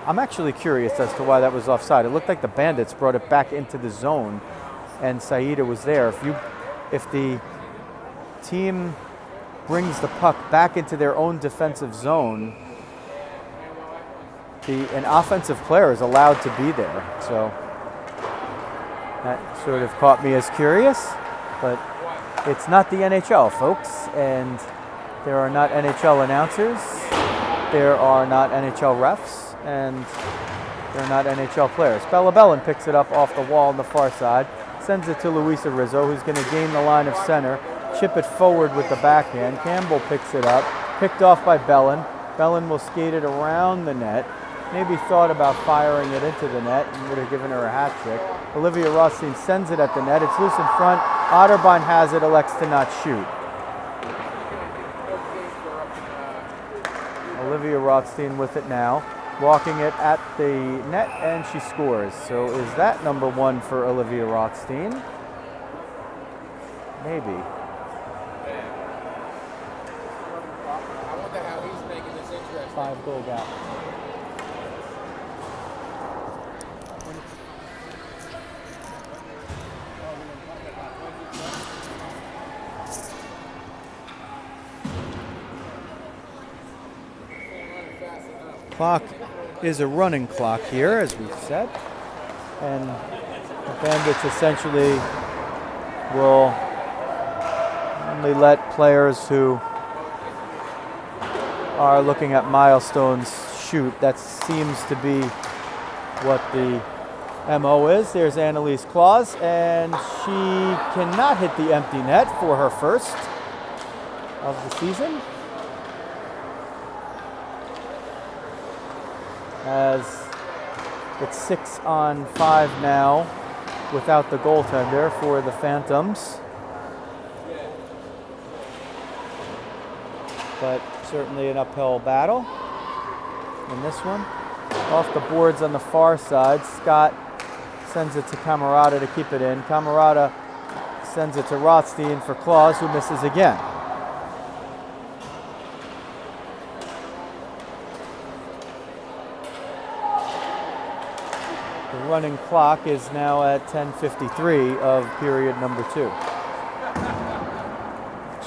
I'm actually curious as to why that was offside. It looked like the Bandits brought it back into the zone and Saida was there. If the team brings the puck back into their own defensive zone, an offensive player is allowed to be there. So that sort of caught me as curious, but it's not the NHL, folks, and there are not NHL announcers, there are not NHL refs, and there are not NHL players. Bella Bellin picks it up off the wall on the far side, sends it to Luisa Rizzo, who's going to gain the line of center, chip it forward with the backhand. Campbell picks it up, picked off by Bellin. Bellin will skate it around the net. Maybe thought about firing it into the net and would have given her a hat trick. Olivia Rothstein sends it at the net. It's loose in front. Otterbein has it, elects to not shoot. Olivia Rothstein with it now, walking it at the net, and she scores. So is that number 1 for Olivia Rothstein? Maybe. I wonder how he's making this interesting. 5-goal gap. Clock is a running clock here, as we've said, and the Bandits essentially will only let players who are looking at milestones shoot. That seems to be what the MO is. There's Annalise Claus, and she cannot hit the empty net for her first of the season, as it's 6 on 5 now without the goaltender for the Phantoms. But certainly an uphill battle in this one. Off the boards on the far side, Scott sends it to Camerata to keep it in. Camerata sends it to Rothstein for Claus, who misses again. The running clock is now at 10:53 of period number 2.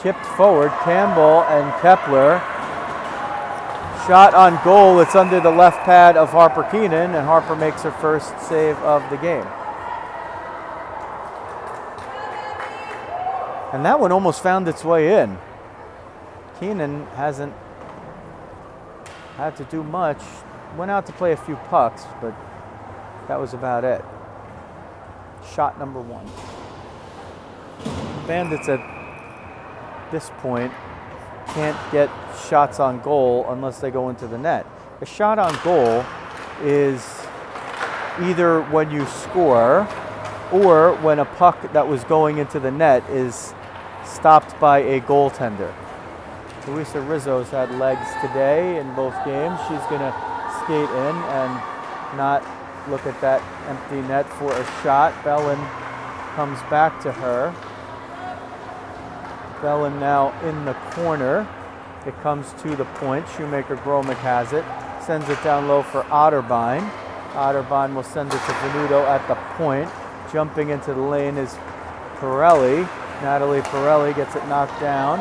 Chipped forward, Campbell and Kepler. Shot on goal, it's under the left pad of Harper Keenan, and Harper makes her first save of the game. And that one almost found its way in. Keenan hasn't had to do much. Went out to play a few pucks, but that was about it. Shot number 1. Bandits at this point can't get shots on goal unless they go into the net. A shot on goal is either when you score or when a puck that was going into the net is stopped by a goaltender. Luisa Rizzo's had legs today in both games. She's going to skate in and not look at that empty net for a shot. Bellin comes back to her. Bellin now in the corner. It comes to the point. Shoemaker Gromick has it. Sends it down low for Otterbein. Otterbein will send it to Venuto at the point. Jumping into the lane is Pirelli. Natalie Pirelli gets it knocked down.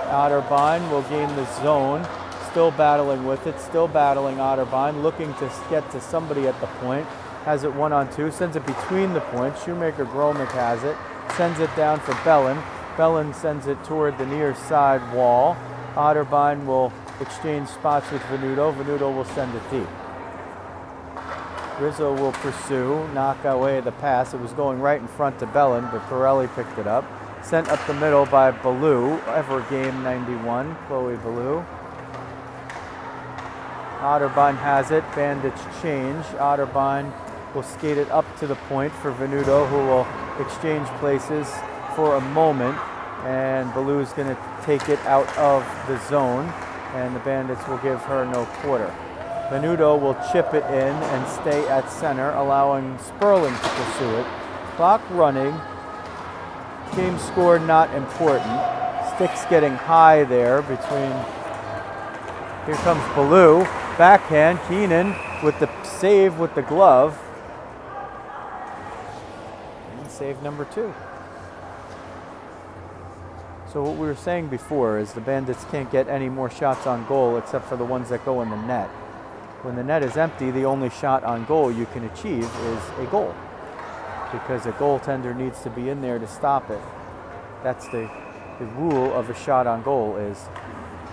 Otterbein will gain the zone. still battling with it, still battling Otterbein, looking to get to somebody at the point. Has it 1-on-2, sends it between the points. Shoemaker Gromick has it, sends it down for Bellin. Bellin sends it toward the near side wall. Otterbein will exchange spots with Venuto. Venuto will send it deep. Rizzo will pursue, knock away the pass. It was going right in front to Bellin, but Pirelli picked it up. Sent up the middle by Ballou, Evergame 91, Chloe Ballou. Otterbein has it, Bandits change. Otterbein will skate it up to the point for Venuto, who will exchange places for a moment. And Ballou's gonna take it out of the zone, and the Bandits will give her no quarter. Venuto will chip it in and stay at center, allowing Sperling to pursue it. Clock running. Game score not important. Sticks getting high there between. Here comes Ballou. Backhand. Keenan with the save with the glove. And save number 2. So what we were saying before is the Bandits can't get any more shots on goal except for the ones that go in the net. When the net is empty, the only shot on goal you can achieve is a goal, because a goaltender needs to be in there to stop it. That's the rule of a shot on goal, is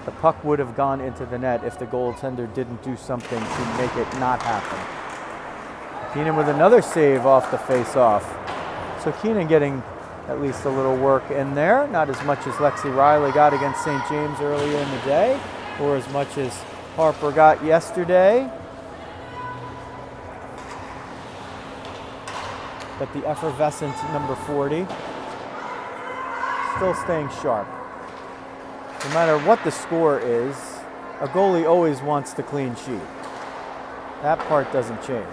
the puck would have gone into the net if the goaltender didn't do something to make it not happen. Keenan with another save off the face-off. So Keenan getting at least a little work in there, not as much as Lexi Riley got against St. James earlier in the day, or as much as Harper got yesterday. But the effervescent number 40 still staying sharp. No matter what the score is, a goalie always wants the clean sheet. That part doesn't change.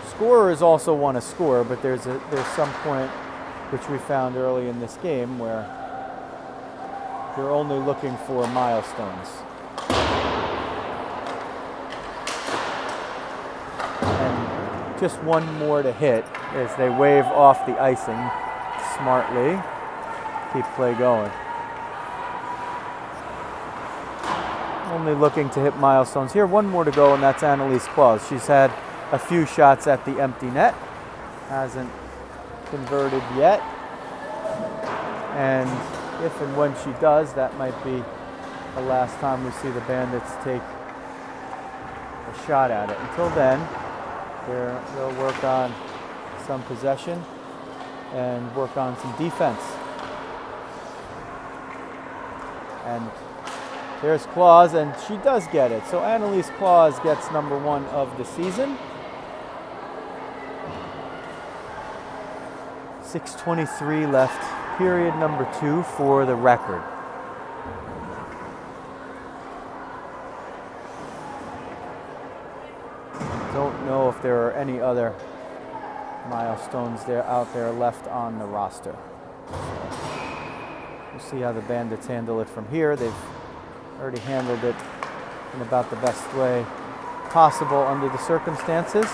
Scorers also want to score, but there's some point, which we found early in this game, where you're only looking for milestones. And just one more to hit as they wave off the icing smartly. Keep play going. Only looking to hit milestones here. One more to go, and that's Annalise Claus. She's had a few shots at the empty net. Hasn't converted yet. And if and when she does, that might be the last time we see the Bandits take a shot at it. Until then, they'll work on some possession and work on some defense. And there's Claus, and she does get it. So Annalise Claus gets number 1 of the season. 6:23 left, period number 2 for the record. Don't know if there are any other milestones out there left on the roster. We'll see how the Bandits handle it from here. They've already handled it in about the best way possible under the circumstances.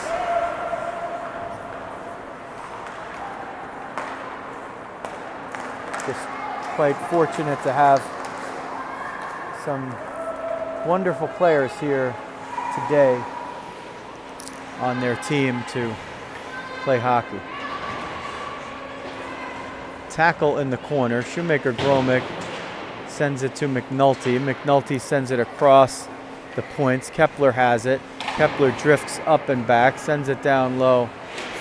Just quite fortunate to have some wonderful players here today on their team to play hockey. Tackle in the corner. Shoemaker Gromick sends it to McNulty. McNulty sends it across the points. Kepler has it. Kepler drifts up and back, sends it down low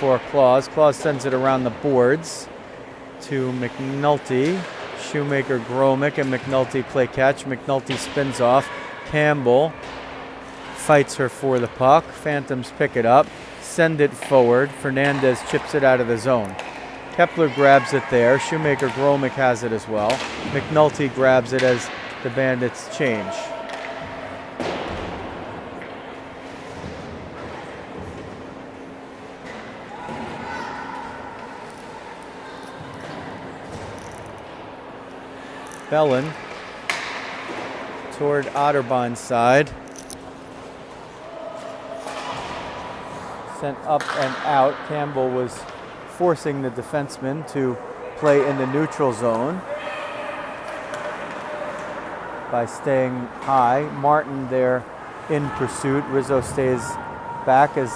for Claus. Claus sends it around the boards to McNulty. Shoemaker Gromick and McNulty play catch. McNulty spins off. Campbell fights her for the puck. Phantoms pick it up, send it forward. Fernandez chips it out of the zone. Kepler grabs it there. Shoemaker Gromick has it as well. McNulty grabs it as the Bandits change. Bellin toward Otterbein's side. Sent up and out. Campbell was forcing the defenseman to play in the neutral zone. by staying high. Martin there in pursuit. Rizzo stays back as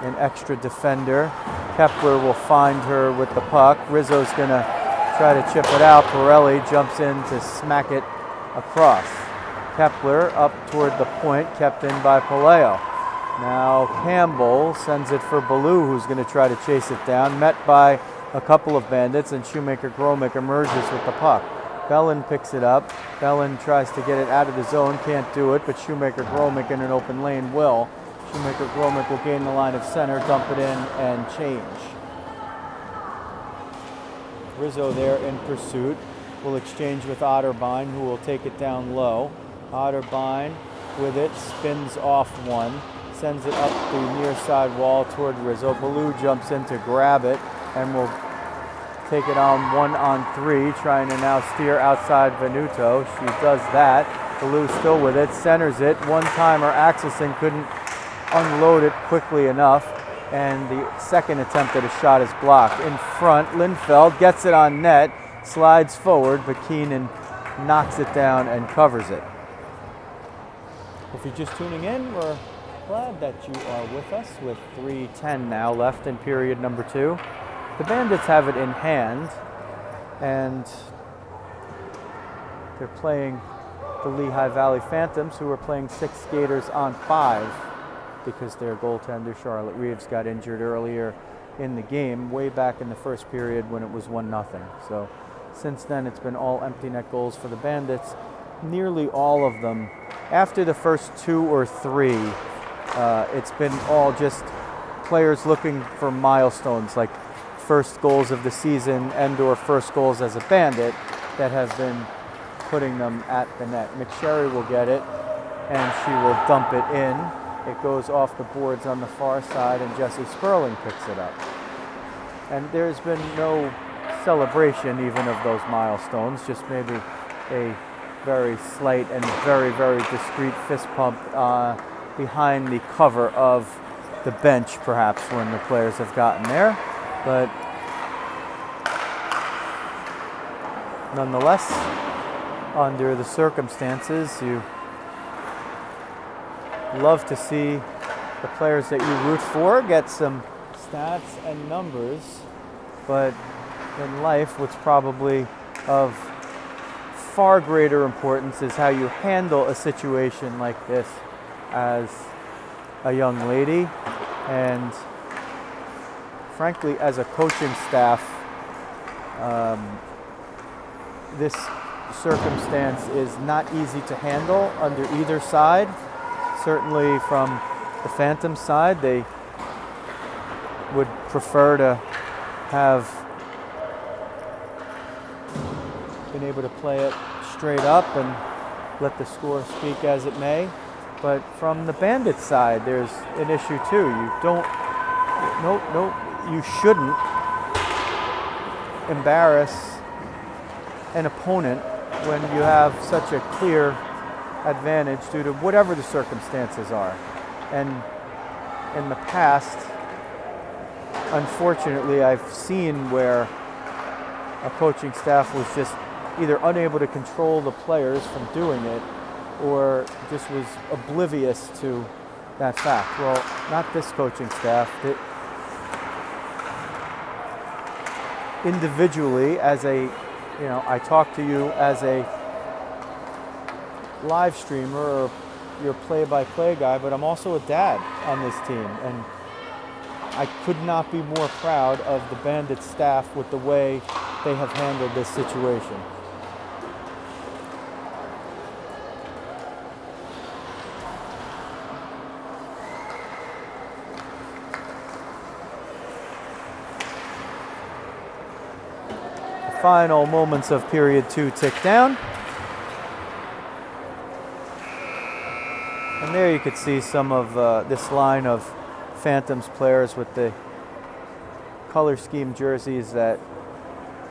an extra defender. Kepler will find her with the puck. Rizzo's gonna try to chip it out. Pirelli jumps in to smack it across. Kepler up toward the point, kept in by Paleo. Now Campbell sends it for Ballou, who's gonna try to chase it down, met by a couple of Bandits, and Shoemaker-Gromick emerges with the puck. Bellin picks it up. Bellin tries to get it out of the zone, can't do it, but Shoemaker-Gromick in an open lane will. Shoemaker-Gromick will gain the line of center, dump it in, and change. Rizzo there in pursuit. Will exchange with Otterbein, who will take it down low. Otterbein with it, spins off one, sends it up the near side wall toward Rizzo. Ballou jumps in to grab it and will take it on 1-on-3, trying to now steer outside Venuto. She does that. Ballou still with it, centers it. One-timer, Axelson couldn't unload it quickly enough, and the second attempt at a shot is blocked. In front, Lindfeld gets it on net, slides forward, but Keenan knocks it down and covers it. If you're just tuning in, we're glad that you are with us with 3:10 now left in period number 2. The Bandits have it in hand, and they're playing the Lehigh Valley Phantoms, who are playing 6 skaters on 5 because their goaltender, Charlotte Reeves, got injured earlier in the game, way back in the first period when it was 1-0. So since then, it's been all empty net goals for the Bandits. Nearly all of them, after the first 2 or 3, it's been all just players looking for milestones, like first goals of the season and or first goals as a Bandit, that have been putting them at the net. McSherry will get it, and she will dump it in. It goes off the boards on the far side, and Jessie Sperling picks it up. And there's been no celebration even of those milestones, just maybe a very slight and very, very discreet fist pump behind the cover of the bench, perhaps, when the players have gotten there. But nonetheless, under the circumstances, you love to see the players that you root for get some stats and numbers, but in life, what's probably of far greater importance is how you handle a situation like this as a young lady, and frankly, as a coaching staff, this circumstance is not easy to handle under either side. Certainly from the Phantoms side, they would prefer to have been able to play it straight up and let the score speak as it may. But from the Bandits side, there's an issue too. You shouldn't embarrass an opponent when you have such a clear advantage due to whatever the circumstances are. And in the past, unfortunately, I've seen where a coaching staff was just either unable to control the players from doing it, or just was oblivious to that fact. Well, not this coaching staff. Individually, as a, I talk to you as a live streamer or your play-by-play guy, but I'm also a dad on this team, and I could not be more proud of the Bandit staff with the way they have handled this situation. The final moments of period 2 tick down. And there you could see some of this line of Phantoms players with the color scheme jerseys that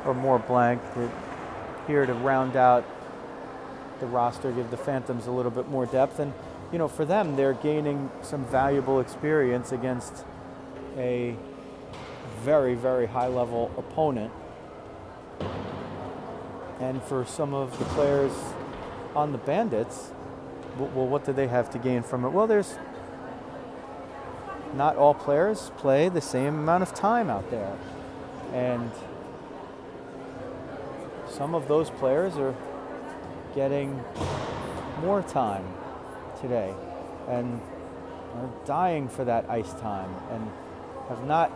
are more blank. They're here to round out the roster, give the Phantoms a little bit more depth. And, for them, they're gaining some valuable experience against a very, very high-level opponent. And for some of the players on the Bandits, well, what do they have to gain from it? Well, there's not all players play the same amount of time out there. And some of those players are getting more time today and are dying for that ice time and have not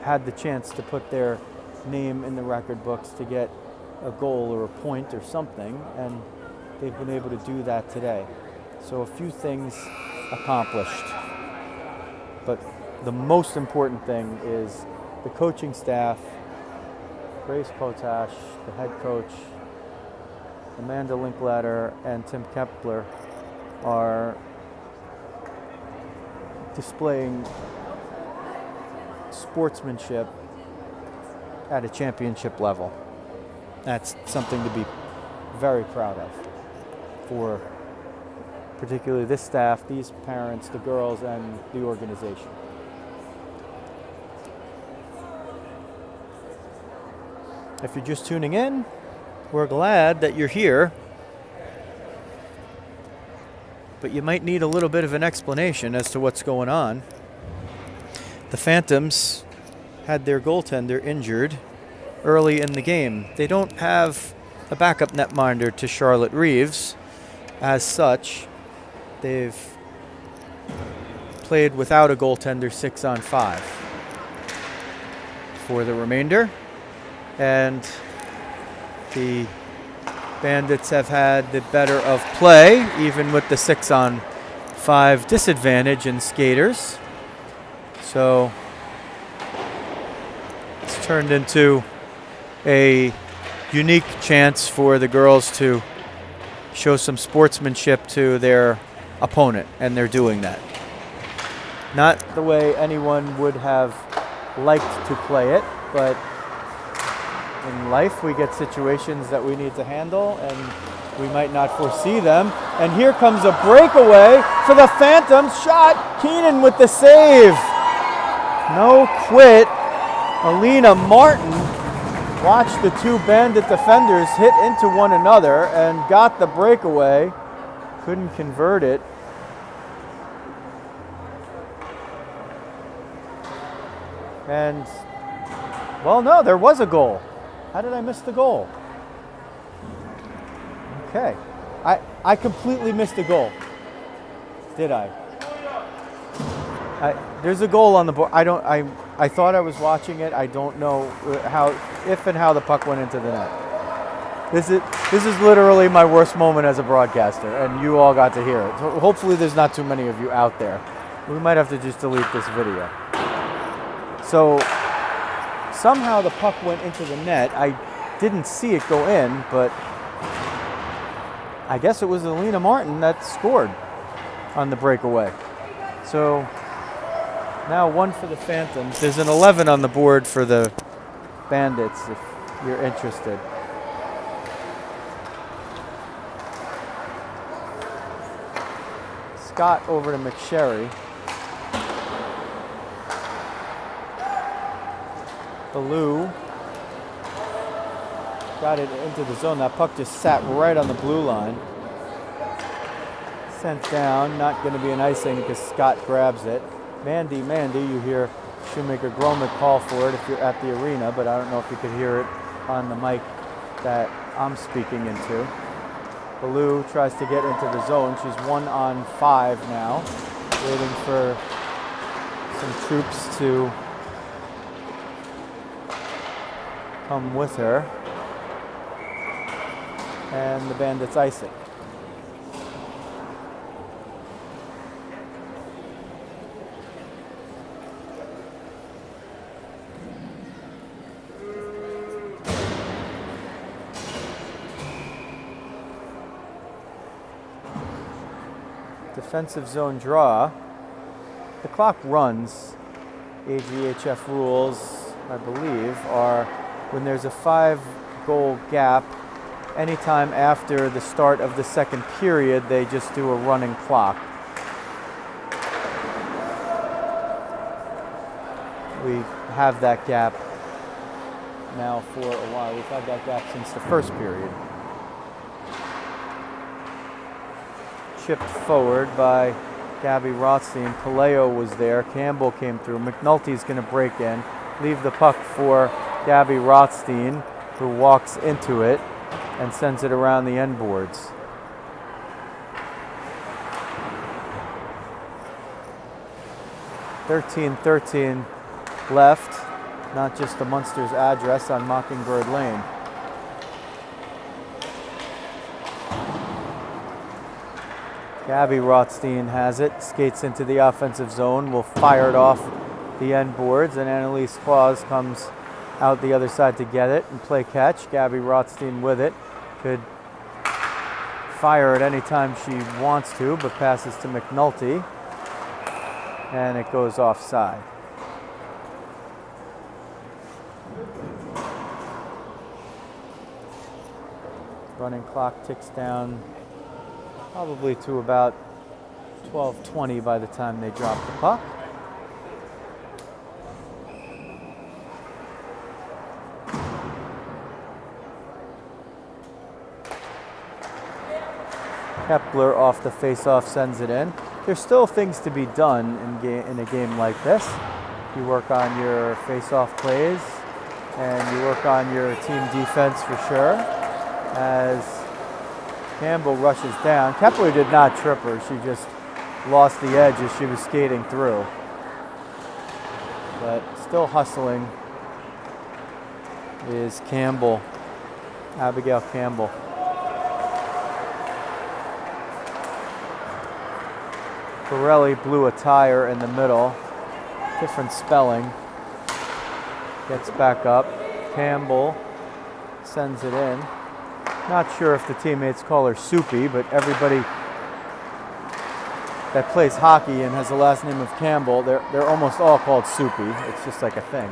had the chance to put their name in the record books to get a goal or a point or something, and they've been able to do that today. So a few things accomplished. But the most important thing is the coaching staff, Grace Potash, the head coach, Amanda Linklater, and Tim Kepler are displaying sportsmanship at a championship level. That's something to be very proud of for particularly this staff, these parents, the girls, and the organization. If you're just tuning in, we're glad that you're here, but you might need a little bit of an explanation as to what's going on. The Phantoms had their goaltender injured early in the game. They don't have a backup netminder to Charlotte Reeves. As such, they've played without a goaltender 6-on-5 for the remainder. And the Bandits have had the better of play, even with the 6-on-5 disadvantage in skaters. So it's turned into a unique chance for the girls to show some sportsmanship to their opponent, and they're doing that. Not the way anyone would have liked to play it, but in life we get situations that we need to handle, and we might not foresee them. And here comes a breakaway for the Phantoms. Shot, Keenan with the save. No quit. Alina Martin watched the two Bandit defenders hit into one another and got the breakaway. Couldn't convert it. And, well, no, there was a goal. How did I miss the goal? Okay. I completely missed a goal. Did I? There's a goal on the board. I thought I was watching it. I don't know if and how the puck went into the net. This is literally my worst moment as a broadcaster, and you all got to hear it. So hopefully there's not too many of you out there. We might have to just delete this video. So somehow the puck went into the net. I didn't see it go in, but I guess it was Alina Martin that scored on the breakaway. So now 1 for the Phantoms. There's an 11 on the board for the Bandits if you're interested. Scott over to McSherry. Ballou got it into the zone. That puck just sat right on the blue line. Sent down, not going to be an icing because Scott grabs it. Mandy, you hear Shoemaker Gromick call for it if you're at the arena, but I don't know if you could hear it on the mic that I'm speaking into. Ballou tries to get into the zone. She's 1-on-5 now, waiting for some troops to come with her. And the Bandits ice it. Defensive zone draw. The clock runs. AGHF rules, I believe, are when there's a 5-goal gap, anytime after the start of the second period, they just do a running clock. We have that gap now for a while. We've had that gap since the first period. chipped forward by Gabby Rothstein. Kaleo was there. Campbell came through. McNulty's going to break in, leave the puck for Gabby Rothstein, who walks into it and sends it around the end boards. .13 left, not just the Munster's address on Mockingbird Lane. Gabby Rothstein has it, skates into the offensive zone, will fire it off the end boards, and Annalise Claus comes out the other side to get it and play catch. Gabby Rothstein with it, could fire it anytime she wants to, but passes to McNulty, and it goes offside. Running clock ticks down probably to about 12:20 by the time they drop the puck. Kepler off the face-off sends it in. There's still things to be done in a game like this. You work on your face-off plays and you work on your team defense for sure. As Campbell rushes down. Kepler did not trip her. She just lost the edge as she was skating through. But still hustling is Campbell, Abigail Campbell. Borelli blew a tire in the middle. Different spelling. Gets back up. Campbell sends it in. Not sure if the teammates call her Soupy, but everybody that plays hockey and has the last name of Campbell, they're almost all called Soupy. It's just like a thing.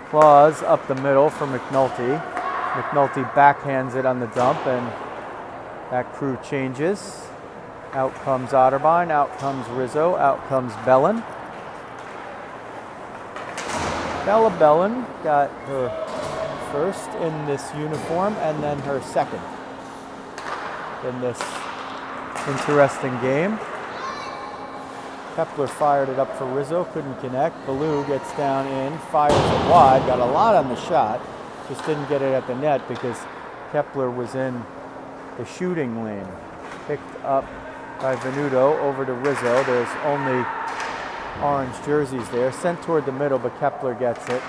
Claus up the middle for McNulty. McNulty backhands it on the dump, and that crew changes. Out comes Otterbein, out comes Rizzo, out comes Bellin. Bella Bellin got her first in this uniform and then her second in this interesting game. Kepler fired it up for Rizzo, couldn't connect. Ballou gets down in, fires it wide, got a lot on the shot, just didn't get it at the net because Kepler was in the shooting lane. Picked up by Venuto over to Rizzo. There's only orange jerseys there. Sent toward the middle, but Kepler gets it.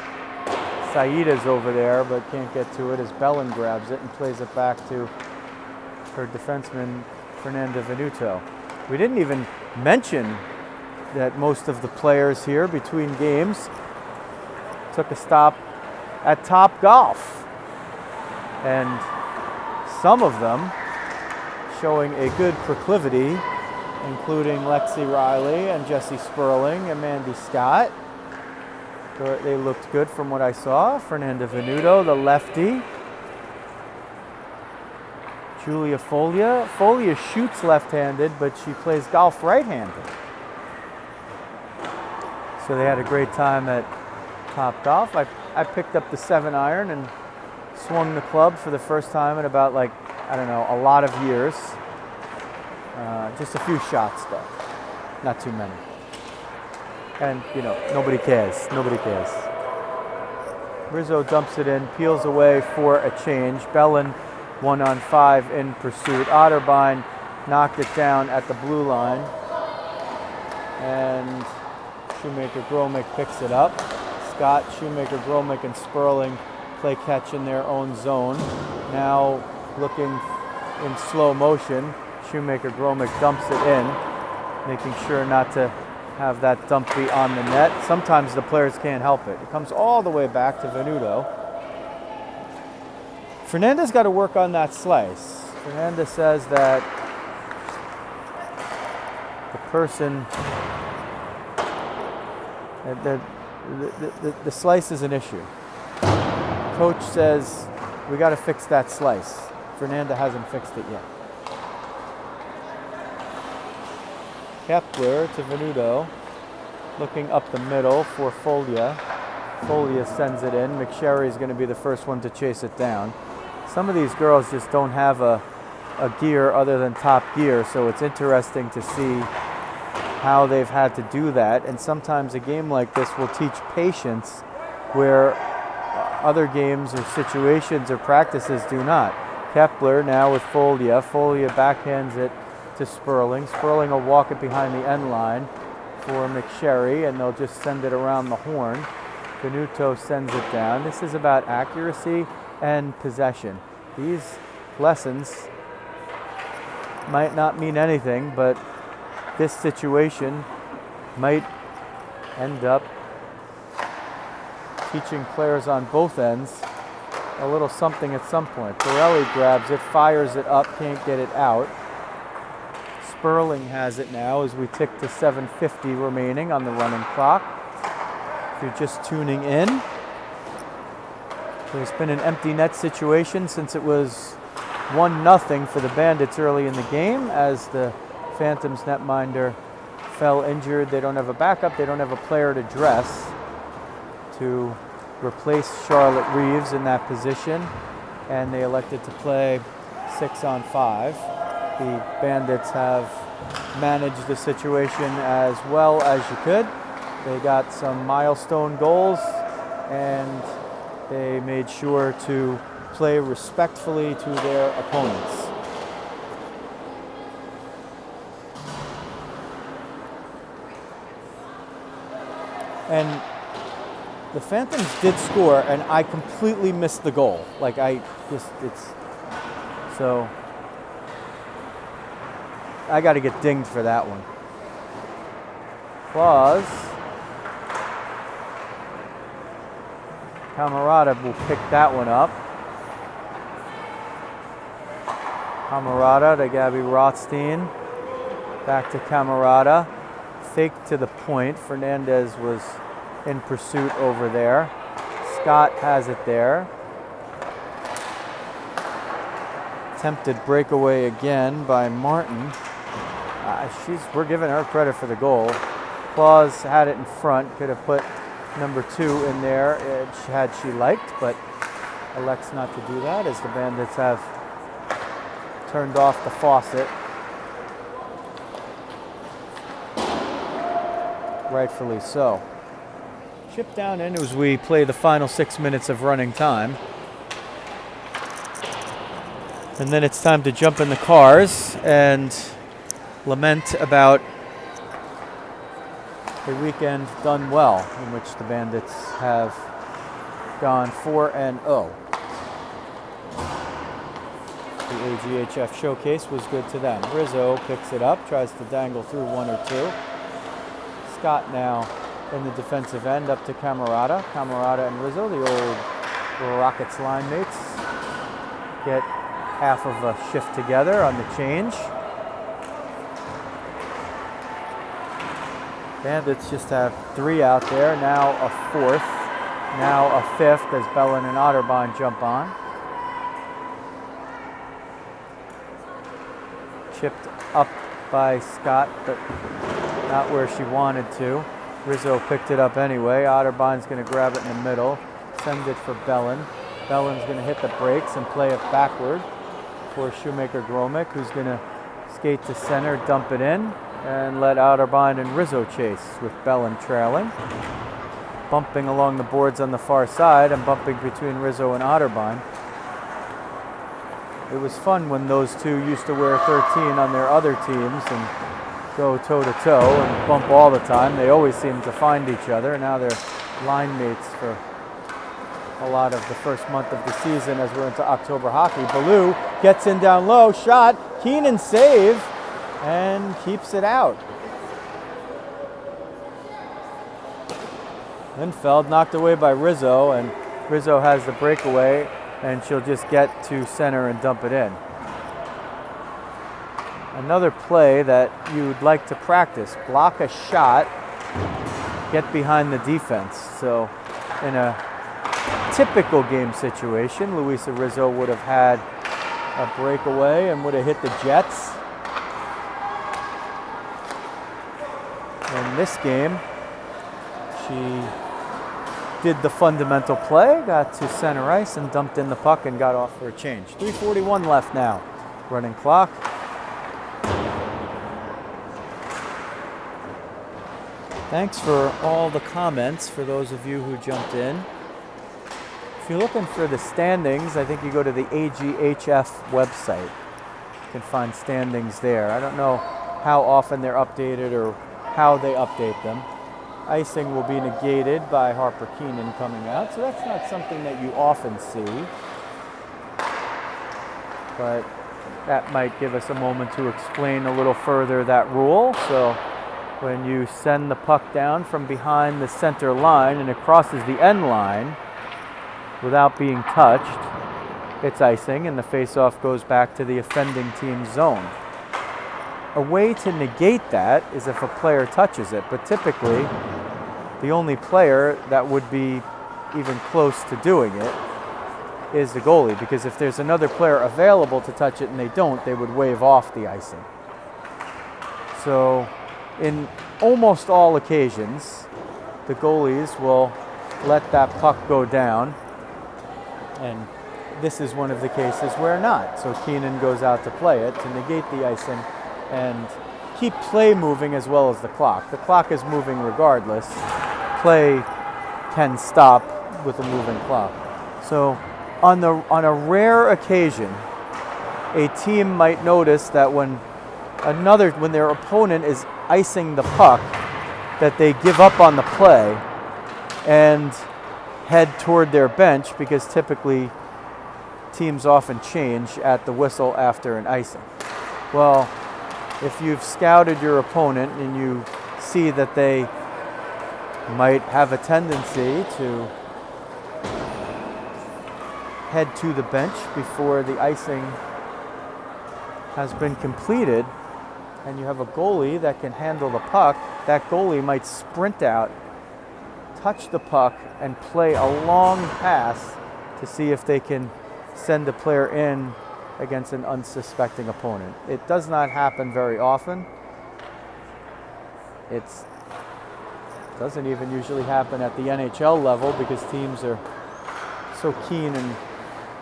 Saida's over there, but can't get to it as Bellin grabs it and plays it back to her defenseman, Fernanda Venuto. We didn't even mention that most of the players here between games took a stop at Top Golf. And some of them showing a good proclivity, including Lexi Riley and Jessie Sperling and Mandy Scott. They looked good from what I saw. Fernanda Venuto, the lefty. Julia Folia. Folia shoots left-handed, but she plays golf right-handed. So they had a great time at Top Golf. I picked up the 7-iron and swung the club for the first time in about, like, I don't know, a lot of years. Just a few shots, though. Not too many. And, you know, nobody cares. Nobody cares. Rizzo dumps it in, peels away for a change. Bellin 1-on-5 in pursuit. Otterbein knocked it down at the blue line. And Shoemaker Gromick picks it up. Scott, Shoemaker Gromick, and Sperling play catch in their own zone. Now looking in slow motion, Shoemaker Gromick dumps it in, making sure not to have that dump be on the net. Sometimes the players can't help it. It comes all the way back to Venuto. Fernanda's got to work on that slice. Fernanda says that the person, the slice is an issue. Coach says we got to fix that slice. Fernanda hasn't fixed it yet. Kepler to Venuto, looking up the middle for Folia. Folia sends it in. McSherry's going to be the first one to chase it down. Some of these girls just don't have a a gear other than top gear, so it's interesting to see how they've had to do that. And sometimes a game like this will teach patience where other games or situations or practices do not. Kepler now with Folia. Folia backhands it to Sperling. Sperling will walk it behind the end line for McSherry, and they'll just send it around the horn. Canuto sends it down. This is about accuracy and possession. These lessons might not mean anything, but this situation might end up teaching players on both ends a little something at some point. Borelli grabs it, fires it up, can't get it out. Sperling has it now as we tick to 7:50 remaining on the running clock. If you're just tuning in, there's been an empty net situation since it was 1-0 for the Bandits early in the game as the Phantoms netminder fell injured. They don't have a backup, they don't have a player to dress to replace Charlotte Reeves in that position, and they elected to play 6-on-5. The Bandits have managed the situation as well as you could. They got some milestone goals, and they made sure to play respectfully to their opponents. And the Phantoms did score, and I completely missed the goal. So I got to get dinged for that one. Claus. Camarada will pick that one up. Camarada to Gabby Rothstein. Back to Camarada. Fake to the point. Fernandez was in pursuit over there. Scott has it there. Attempted breakaway again by Martin. We're giving her credit for the goal. Claus had it in front. Could have put number 2 in there had she liked, but elects not to do that as the Bandits have turned off the faucet. Rightfully so. Chip down in as we play the final 6 minutes of running time. And then it's time to jump in the cars and lament about a weekend done well in which the Bandits have gone 4-0. The AGHF Showcase was good to them. Rizzo picks it up, tries to dangle through 1 or 2. Scott now in the defensive end up to Camarada. Camarada and Rizzo, the old Rockets line mates, get half of a shift together on the change. Bandits just have 3 out there, now a 4th, now a 5th as Bellin and Otterbein jump on. Chipped up by Scott, but not where she wanted to. Rizzo picked it up anyway. Otterbein's going to grab it in the middle, send it for Bellin. Bellin's going to hit the brakes and play it backward for Shoemaker-Gromick, who's going to skate to center, dump it in, and let Otterbein and Rizzo chase with Bellin trailing. Bumping along the boards on the far side and bumping between Rizzo and Otterbein. It was fun when those two used to wear 13 on their other teams and go toe-to-toe and bump all the time. They always seem to find each other. Now they're line mates for a lot of the first month of the season as we're into October hockey. Ballou gets in down low, shot, Keenan save, and keeps it out. Linfeld knocked away by Rizzo, and Rizzo has the breakaway, and she'll just get to center and dump it in. Another play that you'd like to practice. Block a shot, get behind the defense. So in a typical game situation, Luisa Rizzo would have had a breakaway and would have hit the Jets. In this game, she did the fundamental play, got to center ice and dumped in the puck and got off for a change. 3:41 left now Running clock. Thanks for all the comments, for those of you who jumped in. If you're looking for the standings, I think you go to the AGHF website. You can find standings there. I don't know how often they're updated or how they update them. Icing will be negated by Harper Keenan coming out, so that's not something that you often see. But that might give us a moment to explain a little further that rule. So when you send the puck down from behind the center line and it crosses the end line without being touched, it's icing and the faceoff goes back to the offending team's zone. A way to negate that is if a player touches it, but typically the only player that would be even close to doing it is the goalie, because if there's another player available to touch it and they don't, they would wave off the icing. So in almost all occasions, the goalies will let that puck go down, and this is one of the cases where not. So Keenan goes out to play it to negate the icing and keep play moving as well as the clock. The clock is moving regardless. Play can stop with a moving clock. So on a rare occasion, a team might notice that when their opponent is icing the puck, that they give up on the play and head toward their bench, because typically teams often change at the whistle after an icing. Well, if you've scouted your opponent and you see that they might have a tendency to head to the bench before the icing has been completed, and you have a goalie that can handle the puck, that goalie might sprint out, touch the puck, and play a long pass to see if they can send a player in against an unsuspecting opponent. It does not happen very often. It doesn't even usually happen at the NHL level, because teams are so keen and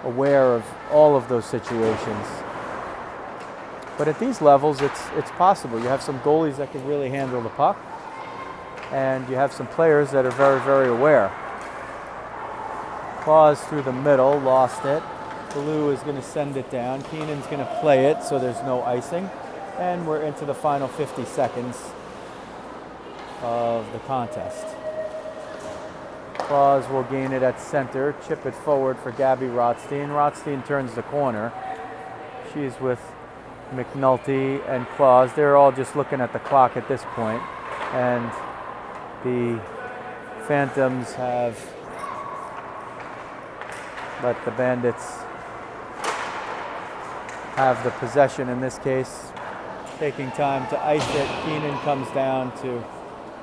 aware of all of those situations. But at these levels, it's possible. You have some goalies that can really handle the puck, and you have some players that are very, very aware. Claus through the middle, lost it. Blue is going to send it down. Keenan's going to play it, so there's no icing. And we're into the final 50 seconds of the contest. Claus will gain it at center, chip it forward for Gabby Rothstein. Rothstein turns the corner. She's with McNulty and Claus. They're all just looking at the clock at this point. And the Phantoms have let the Bandits have the possession in this case, taking time to ice it. Keenan comes down to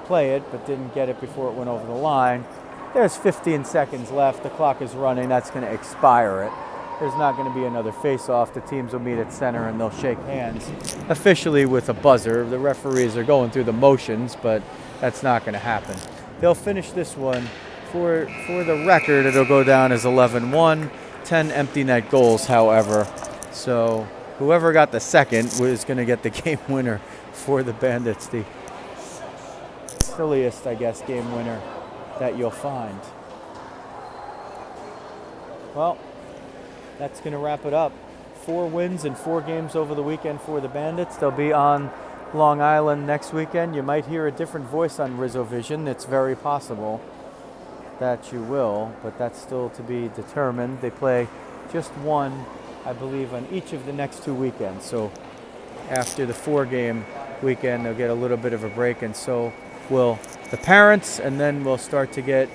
play it, but didn't get it before it went over the line. There's 15 seconds left. The clock is running. That's going to expire it. There's not going to be another face-off. The teams will meet at center and they'll shake hands officially with a buzzer. The referees are going through the motions, but that's not going to happen. They'll finish this one. For the record, it'll go down as 11-1, 10 empty net goals, however. So whoever got the second was going to get the game winner for the Bandits, the silliest, I guess, game winner that you'll find. Well, that's going to wrap it up. 4 wins in 4 games over the weekend for the Bandits. They'll be on Long Island next weekend. You might hear a different voice on RizzoVision. It's very possible that you will, but that's still to be determined. They play just one, I believe, on each of the next 2 weekends. So after the 4-game weekend, they'll get a little bit of a break, and so will the parents, and then we'll start to get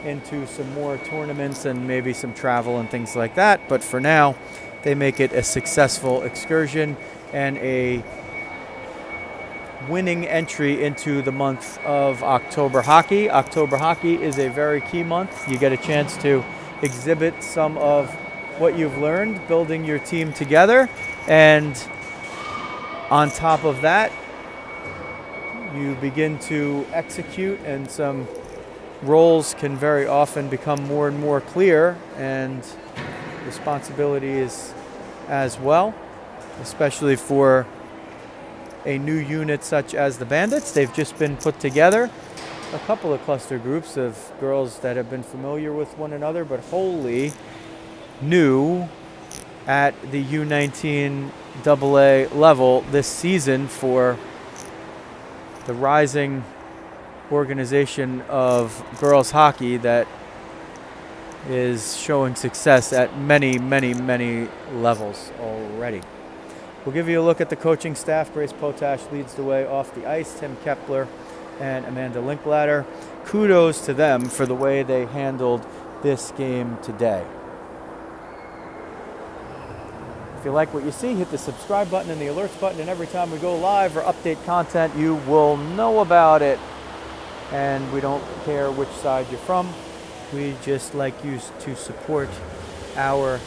into some more tournaments and maybe some travel and things like that. But for now, they make it a successful excursion and a winning entry into the month of October hockey. October hockey is a very key month. You get a chance to exhibit some of what you've learned building your team together, and on top of that, you begin to execute, and some roles can very often become more and more clear, and responsibilities as well. especially for a new unit such as the Bandits. They've just been put together. A couple of cluster groups of girls that have been familiar with one another, but wholly new at the U19 AA level this season for the rising organization of girls hockey that is showing success at many, many, many levels already. We'll give you a look at the coaching staff. Grace Potash leads the way off the ice. Tim Kepler and Amanda Linklater. Kudos to them for the way they handled this game today. If you like what you see, hit the subscribe button and the alerts button, and every time we go live or update content, you will know about it. And we don't care which side you're from. We just like you to support our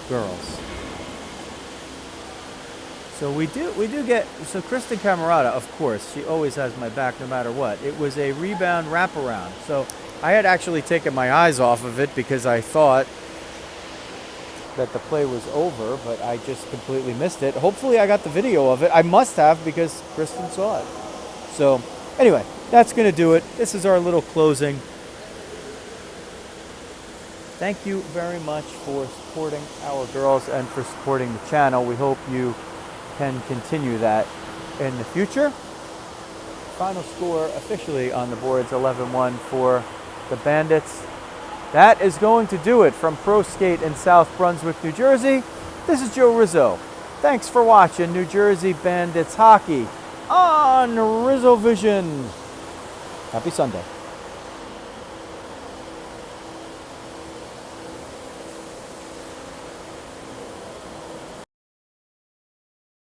girls. So we do get, so Kristen Camerata, of course, she always has my back no matter what. It was a rebound wraparound. So I had actually taken my eyes off of it because I thought that the play was over, but I just completely missed it. Hopefully I got the video of it. I must have because Kristen saw it. So anyway, that's going to do it. This is our little closing. Thank you very much for supporting our girls and for supporting the channel. We hope you can continue that in the future. Final score officially on the boards, 11-1 for the Bandits. That is going to do it from Pro Skate in South Brunswick, New Jersey. This is Joe Rizzo. Thanks for watching New Jersey Bandits hockey on RizzoVision. Happy Sunday.